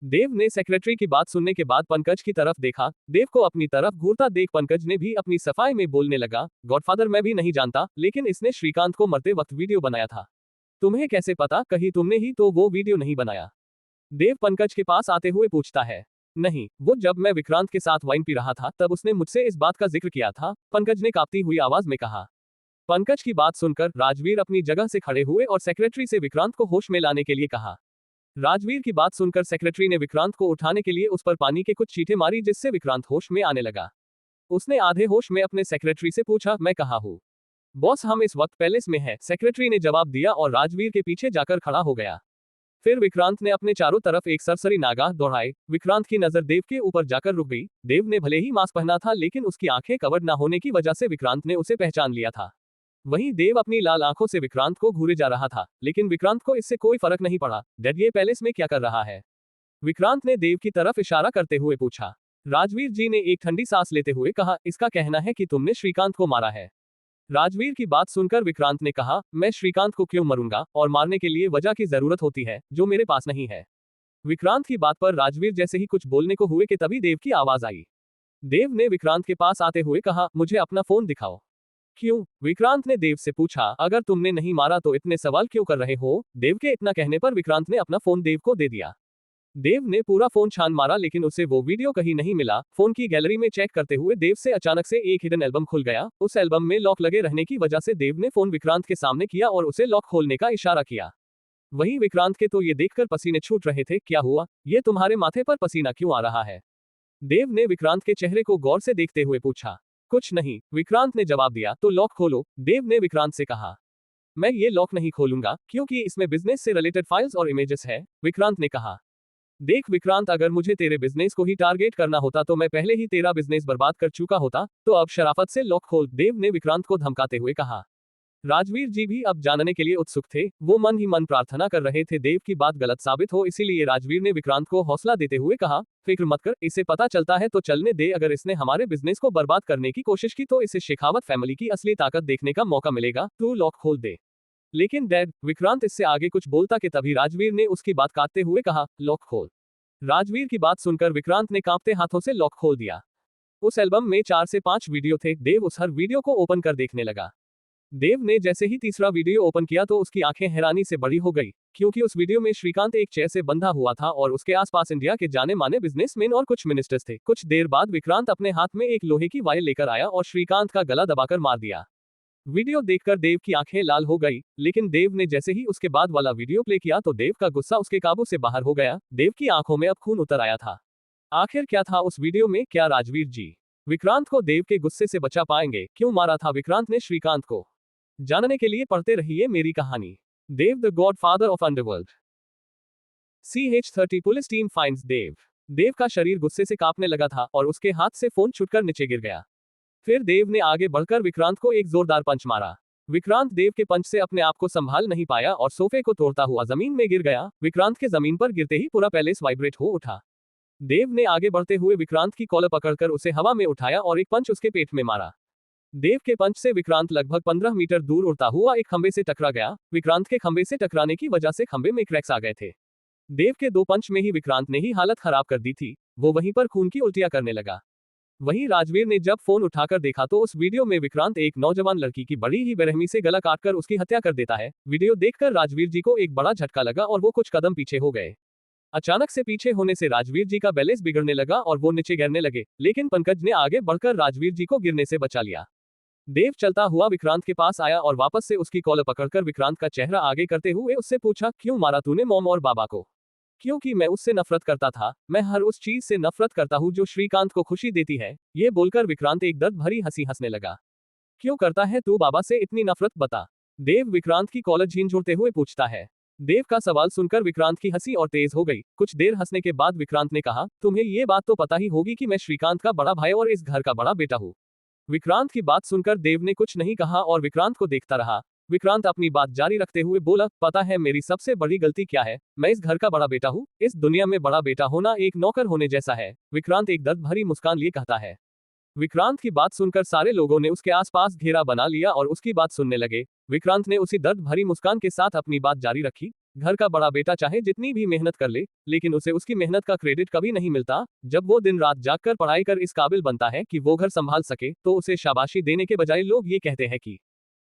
देव ने सेक्रेटरी की बात सुनने के बाद पंकज की तरफ देखा। देव को अपनी तरफ घूरता देख पंकज ने भी अपनी सफाई में बोलने लगा। गॉडफादर, मैं भी नहीं जानता लेकिन इसने श्रीकांत को मरते वक्त वीडियो बनाया था। तुम्हें कैसे पता? कहीं तुमने ही तो वो वीडियो नहीं बनाया? देव पंकज के पास आते हुए पूछता है। नहीं, वो जब मैं विक्रांत के साथ वाइन पी रहा था तब उसने मुझसे इस बात का जिक्र किया था, पंकज ने कांपती हुई आवाज में कहा। पंकज की बात सुनकर राजवीर अपनी जगह से खड़े हुए और सेक्रेटरी से विक्रांत को होश में लाने के लिए कहा। राजवीर की बात सुनकर सेक्रेटरी ने विक्रांत को उठाने के लिए उस पर पानी के कुछ छींटे मारी जिससे विक्रांत होश में आने लगा। उसने आधे होश में अपने सेक्रेटरी से पूछा, मैं कहाँ हूँ? बॉस, हम इस वक्त पैलेस में हैं, सेक्रेटरी ने जवाब दिया और राजवीर के पीछे जाकर खड़ा हो गया। फिर विक्रांत ने अपने चारों तरफ एक सरसरी नागाह दौड़ाए। विक्रांत की नजर देव के ऊपर जाकर रुक गई। देव ने भले ही मास्क पहना था लेकिन उसकी आंखें कवर न होने की वजह से विक्रांत ने उसे पहचान लिया था। वहीं देव अपनी लाल आंखों से विक्रांत को घूरे जा रहा था लेकिन विक्रांत को इससे कोई फर्क नहीं पड़ा। डैड, ये पैलेस में क्या कर रहा है? विक्रांत ने देव की तरफ इशारा करते हुए पूछा। राजवीर जी ने एक ठंडी सांस लेते हुए कहा, इसका कहना है कि तुमने श्रीकांत को मारा है। राजवीर की बात सुनकर विक्रांत ने कहा, मैं श्रीकांत को क्यों मरूंगा, और मारने के लिए वजह की जरूरत होती है जो मेरे पास नहीं है। विक्रांत की बात पर राजवीर जैसे ही कुछ बोलने को हुए कि तभी देव की आवाज आई। देव ने विक्रांत के पास आते हुए कहा, मुझे अपना फोन दिखाओ। क्यों? विक्रांत ने देव से पूछा। अगर तुमने नहीं मारा तो इतने सवाल क्यों कर रहे हो? देव के इतना कहने पर विक्रांत ने अपना फोन देव को दे दिया। देव ने पूरा फोन छान मारा लेकिन उसे वो वीडियो कहीं नहीं मिला। फोन की गैलरी में चेक करते हुए देव से अचानक से एक हिडन एल्बम खुल गया। उस एल्बम में लॉक लगे रहने की वजह से देव ने फोन विक्रांत के सामने किया और उसे लॉक खोलने का इशारा किया। वहीं विक्रांत के तो ये देखकर पसीने छूट रहे थे। क्या हुआ? ये तुम्हारे माथे पर पसीना क्यों आ रहा है? देव ने विक्रांत के चेहरे को गौर से देखते हुए पूछा। कुछ नहीं, विक्रांत ने जवाब दिया। तो लॉक खोलो, देव ने विक्रांत से कहा। मैं ये लॉक नहीं खोलूंगा क्योंकि इसमें बिजनेस से रिलेटेड फाइल्स और इमेजेस है, विक्रांत ने कहा। देख विक्रांत, अगर मुझे तेरे बिजनेस को ही टारगेट करना होता तो मैं पहले ही तेरा बिजनेस बर्बाद कर चुका होता, तो अब शराफत से लॉक खोल, देव ने विक्रांत को धमकाते हुए कहा। राजवीर जी भी अब जानने के लिए उत्सुक थे। वो मन ही मन प्रार्थना कर रहे थे देव की बात गलत साबित हो, इसीलिए राजवीर ने विक्रांत को हौसला देते हुए कहा, फिक्र मत कर, इसे पता चलता है तो चलने दे। अगर इसने हमारे बिजनेस को बर्बाद करने की कोशिश की तो इसे शेखावत फैमिली की असली ताकत देखने का मौका मिलेगा। तू लॉक खोल दे। लेकिन डैड, विक्रांत इससे आगे कुछ बोलता कि तभी राजवीर ने उसकी बात काटते हुए कहा, लॉक खोल। राजवीर की बात सुनकर विक्रांत ने कांपते हाथों से लॉक खोल दिया। उस एल्बम में 4 से 5 वीडियो थे। देव उस हर वीडियो को ओपन कर देखने लगा। देव ने जैसे ही तीसरा वीडियो ओपन किया तो उसकी आंखें हैरानी से बड़ी हो गई, क्योंकि उस वीडियो में श्रीकांत एक चेयर से बंधा हुआ था और उसके आसपास इंडिया के जाने माने बिजनेसमैन और कुछ मिनिस्टर्स थे। कुछ देर बाद विक्रांत अपने हाथ में एक लोहे की वायर लेकर आया और श्रीकांत का गला दबाकर मार दिया। वीडियो देखकर देव की आंखें लाल हो गई, लेकिन देव ने जैसे ही उसके बाद वाला वीडियो प्ले किया तो देव का गुस्सा उसके काबू से बाहर हो गया। देव की आंखों में अब खून उतर आया था। आखिर क्या था उस वीडियो में? क्या राजवीर जी विक्रांत को देव के गुस्से से बचा पाएंगे? क्यों मारा था विक्रांत ने श्रीकांत को? जानने के लिए पढ़ते रहिए मेरी कहानी। Dev the god father of underworld. CH-30 police team finds Dev. Dev का शरीर गुस्से से कांपने लगा था और उसके हाथ से फोन छूटकर नीचे गिर गया। फिर देव ने आगे बढ़कर विक्रांत को एक जोरदार पंच मारा। विक्रांत देव के पंच से अपने आप को संभाल नहीं पाया और सोफे को तोड़ता हुआ जमीन में गिर गया। विक्रांत के जमीन पर गिरते ही पूरा पैलेस वाइब्रेट हो उठा। देव ने आगे बढ़ते हुए विक्रांत की कॉलर पकड़कर उसे हवा में उठाया और एक पंच उसके पेट में मारा। देव के पंच से विक्रांत लगभग 15 मीटर दूर उड़ता हुआ एक खंबे से टकरा गया। विक्रांत के खंबे से टकराने की वजह से खंबे में क्रैक्स आ गए थे। देव के 2 पंच में ही विक्रांत ने ही हालत खराब कर दी थी। वो वहीं पर खून की उल्टियां करने लगा। वहीं राजवीर ने जब फोन उठाकर देखा तो उस वीडियो में विक्रांत एक नौजवान लड़की की बड़ी ही बेरहमी से गला काटकर उसकी हत्या कर देता है। वीडियो देखकर राजवीर जी को एक बड़ा झटका लगा और वो कुछ कदम पीछे हो गए। अचानक से पीछे होने से राजवीर जी का बैलेंस बिगड़ने लगा और वो नीचे गिरने लगे, लेकिन पंकज ने आगे बढ़कर राजवीर जी को गिरने से बचा लिया। देव चलता हुआ विक्रांत के पास आया और वापस से उसकी कॉलर पकड़कर विक्रांत का चेहरा आगे करते हुए उससे पूछा, क्यों मारा तूने मॉम और बाबा को? क्योंकि मैं उससे नफरत करता था। मैं हर उस चीज से नफरत करता हूँ जो श्रीकांत को खुशी देती है। ये बोलकर विक्रांत एक दर्द भरी हंसी हंसने लगा। क्यों करता है तू बाबा से इतनी नफरत, बता? देव विक्रांत की कॉलर झींझोड़ते हुए पूछता है। देव का सवाल सुनकर विक्रांत की हंसी और तेज हो गई। कुछ देर हंसने के बाद विक्रांत ने कहा, तुम्हें ये बात तो पता ही होगी कि मैं श्रीकांत का बड़ा भाई और इस घर का बड़ा बेटा हूँ। विक्रांत की बात सुनकर देव ने कुछ नहीं कहा और विक्रांत को देखता रहा। विक्रांत अपनी बात जारी रखते हुए बोला, पता है मेरी सबसे बड़ी गलती क्या है? मैं इस घर का बड़ा बेटा हूँ। इस दुनिया में बड़ा बेटा होना एक नौकर होने जैसा है। विक्रांत एक दर्द भरी मुस्कान लिए कहता है। विक्रांत की बात सुनकर सारे लोगों ने उसके आसपास घेरा बना लिया और उसकी बात सुनने लगे। विक्रांत ने उसी दर्द भरी मुस्कान के साथ अपनी बात जारी रखी। घर का बड़ा बेटा चाहे जितनी भी मेहनत कर ले, लेकिन उसे उसकी मेहनत का क्रेडिट कभी नहीं मिलता। जब वो दिन रात जागकर पढ़ाई कर इस काबिल बनता है कि वो घर संभाल सके, तो उसे शाबाशी देने के बजाय लोग ये कहते हैं कि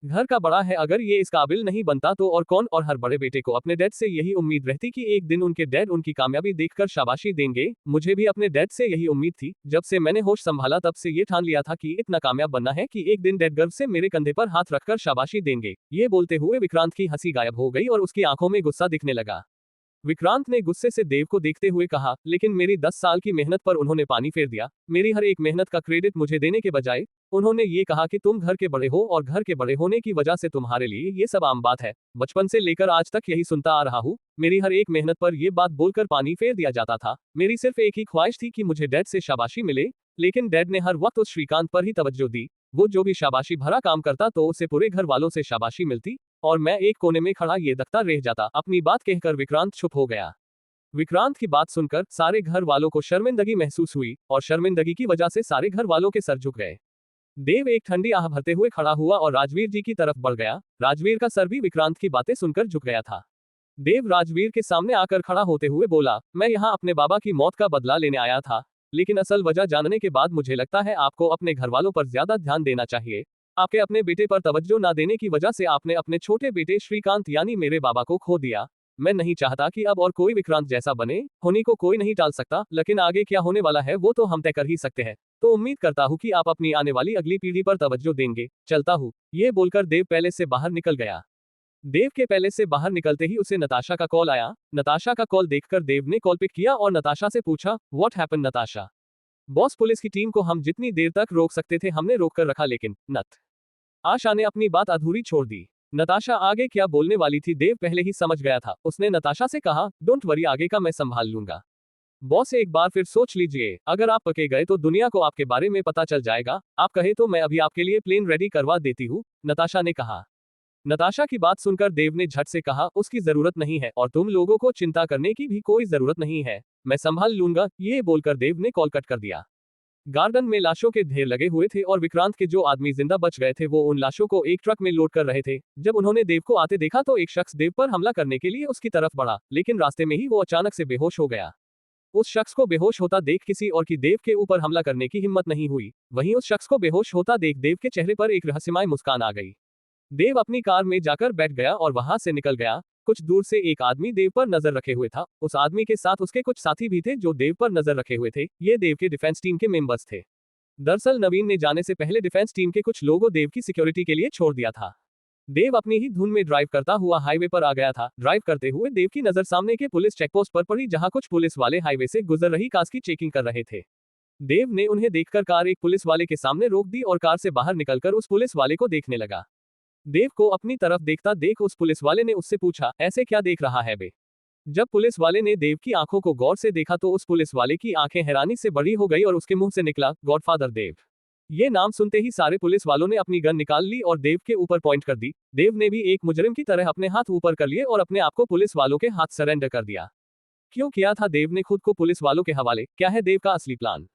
घर का बड़ा है, अगर ये इस काबिल नहीं बनता तो और कौन। और हर बड़े बेटे को अपने डैड से यही उम्मीद रहती कि एक दिन उनके डैड उनकी कामयाबी देखकर शाबाशी देंगे। मुझे भी अपने डैड से यही उम्मीद थी। जब से मैंने होश संभाला तब से ये ठान लिया था कि इतना कामयाब बनना है कि एक दिन डैड गर्व से मेरे कंधे पर हाथ रखकर शाबाशी देंगे। ये बोलते हुए विक्रांत की हंसी गायब हो गई और उसकी आंखों में गुस्सा दिखने लगा। विक्रांत ने गुस्से से देव को देखते हुए कहा, लेकिन मेरी 10 साल की मेहनत पर उन्होंने पानी फेर दिया। मेरी हर एक मेहनत का क्रेडिट मुझे देने के बजाय उन्होंने ये कहा कि तुम घर के बड़े हो और घर के बड़े होने की वजह से तुम्हारे लिए ये सब आम बात है। बचपन से लेकर आज तक यही सुनता आ रहा हूँ। मेरी हर एक मेहनत पर यह बात बोलकर पानी फेर दिया जाता था। मेरी सिर्फ एक ही ख्वाहिश थी कि मुझे डैड से शाबाशी मिले, लेकिन डैड ने हर वक्त उस श्रीकांत पर ही तवज्जो दी। वो जो भी शाबाशी भरा काम करता तो उसे पूरे घर वालों से शाबाशी मिलती और मैं एक कोने में खड़ा ये देखता रह जाता। अपनी बात कहकर विक्रांत चुप हो गया। विक्रांत की बात सुनकर सारे घर वालों को शर्मिंदगी महसूस हुई और शर्मिंदगी की वजह से सारे घर वालों के सर झुक गए। देव एक ठंडी आह भरते हुए खड़ा हुआ और राजवीर जी की तरफ बढ़ गया। राजवीर का सर भी विक्रांत की बातें सुनकर झुक गया था। देव राजवीर के सामने आकर खड़ा होते हुए बोला, मैं यहाँ अपने बाबा की मौत का बदला लेने आया था, लेकिन असल वजह जानने के बाद मुझे लगता है आपको अपने घर वालों पर ज्यादा ध्यान देना चाहिए। आपके अपने बेटे पर तवज्जो ना देने की वजह से आपने अपने छोटे बेटे श्रीकांत यानी मेरे बाबा को खो दिया। मैं नहीं चाहता कि अब और कोई विक्रांत जैसा बने, होनी को कोई नहीं टाल सकता, लेकिन आगे क्या होने वाला है वो तो हम तय कर ही सकते हैं। तो उम्मीद करता हूँ कि आप अपनी आने वाली अगली पीढ़ी पर तवज्जो देंगे। चलता हूँ। ये बोलकर देव पैलेस से बाहर निकल गया। देव के पैलेस से बाहर निकलते ही उसे नताशा का कॉल आया। नताशा का कॉल देखकर देव ने कॉल पिक किया और नताशा से पूछा, what happen Natasha? Boss, police की टीम को हम जितनी देर तक रोक सकते थे हमने रोक कर रखा, लेकिन आशा ने अपनी बात अधूरी छोड़ दी। नताशा आगे क्या बोलने वाली थी देव पहले ही समझ गया था। उसने नताशा से कहा, डोंट वरी, आगे का मैं संभाल लूंगा। बॉस, एक बार फिर सोच लीजिए, अगर आप पके गए तो दुनिया को आपके बारे में पता चल जाएगा। आप कहे तो मैं अभी आपके लिए प्लेन रेडी करवा देती हूँ, नताशा ने कहा। नताशा की बात सुनकर देव ने झट से कहा, उसकी जरूरत नहीं है और तुम लोगों को चिंता करने की भी कोई जरूरत नहीं है, मैं संभाल लूंगा। ये बोलकर देव ने कॉल कट कर दिया। गार्डन में लाशों के ढेर लगे हुए थे और विक्रांत के जो आदमी जिंदा बच गए थे वो उन लाशों को एक ट्रक में लोड कर रहे थे। जब उन्होंने देव को आते देखा तो एक शख्स देव पर हमला करने के लिए उसकी तरफ बढ़ा, लेकिन रास्ते में ही वो अचानक से बेहोश हो गया। उस शख्स को बेहोश होता देख किसी और की देव के ऊपर हमला करने की हिम्मत नहीं हुई। वहीं उस शख्स को बेहोश होता देख देव के चेहरे पर एक रहस्यमय मुस्कान आ गई। देव अपनी कार में जाकर बैठ गया और वहां से निकल गया। कुछ दूर से एक आदमी देव पर नजर रखे हुए था। उस आदमी के साथ उसके कुछ साथी भी थे जो देव पर नजर रखे हुए थे। ये देव के डिफेंस टीम के मेंबर्स थे। दरअसल नवीन ने जाने से पहले डिफेंस टीम के कुछ लोगों देव की सिक्योरिटी के लिए छोड़ दिया था। देव अपनी ही धुन में ड्राइव करता हुआ हाईवे पर आ गया था। ड्राइव करते हुए देव की नजर सामने के पुलिस चेकपोस्ट पर पड़ी, जहां कुछ पुलिस वाले हाईवे से गुजर रही कार की चेकिंग कर रहे थे। देव ने उन्हें देखकर कार एक पुलिस वाले के सामने रोक दी और कार से बाहर निकलकर उस पुलिस वाले को देखने लगा। देव को अपनी तरफ देखता देख उस पुलिस वाले ने उससे पूछा, ऐसे क्या देख रहा है बे? जब पुलिस वाले ने देव की आंखों को गौर से देखा तो उस पुलिस वाले की आंखें हैरानी से बड़ी हो गई और उसके मुंह से निकला, गॉडफादर देव। ये नाम सुनते ही सारे पुलिस वालों ने अपनी गन निकाल ली और देव के ऊपर पॉइंट कर दी। देव ने भी एक मुजरिम की तरह अपने हाथ ऊपर कर लिए और अपने आप को पुलिस वालों के हाथ सरेंडर कर दिया। क्यों किया था देव ने खुद को पुलिस वालों के हवाले? क्या है देव का असली प्लान?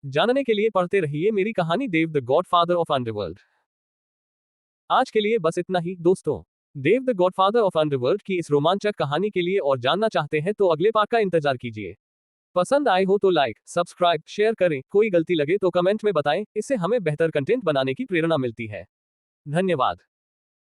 जानने के लिए पढ़ते रहिए मेरी कहानी Dev the godfather of underworld. आज के लिए बस इतना ही दोस्तों। देव द गॉडफादर ऑफ अंडरवर्ल्ड की इस रोमांचक कहानी के लिए और जानना चाहते हैं तो अगले पार्ट का इंतजार कीजिए। पसंद आए हो तो लाइक, सब्सक्राइब, शेयर करें। कोई गलती लगे तो कमेंट में बताएं, इससे हमें बेहतर कंटेंट बनाने की प्रेरणा मिलती है। धन्यवाद।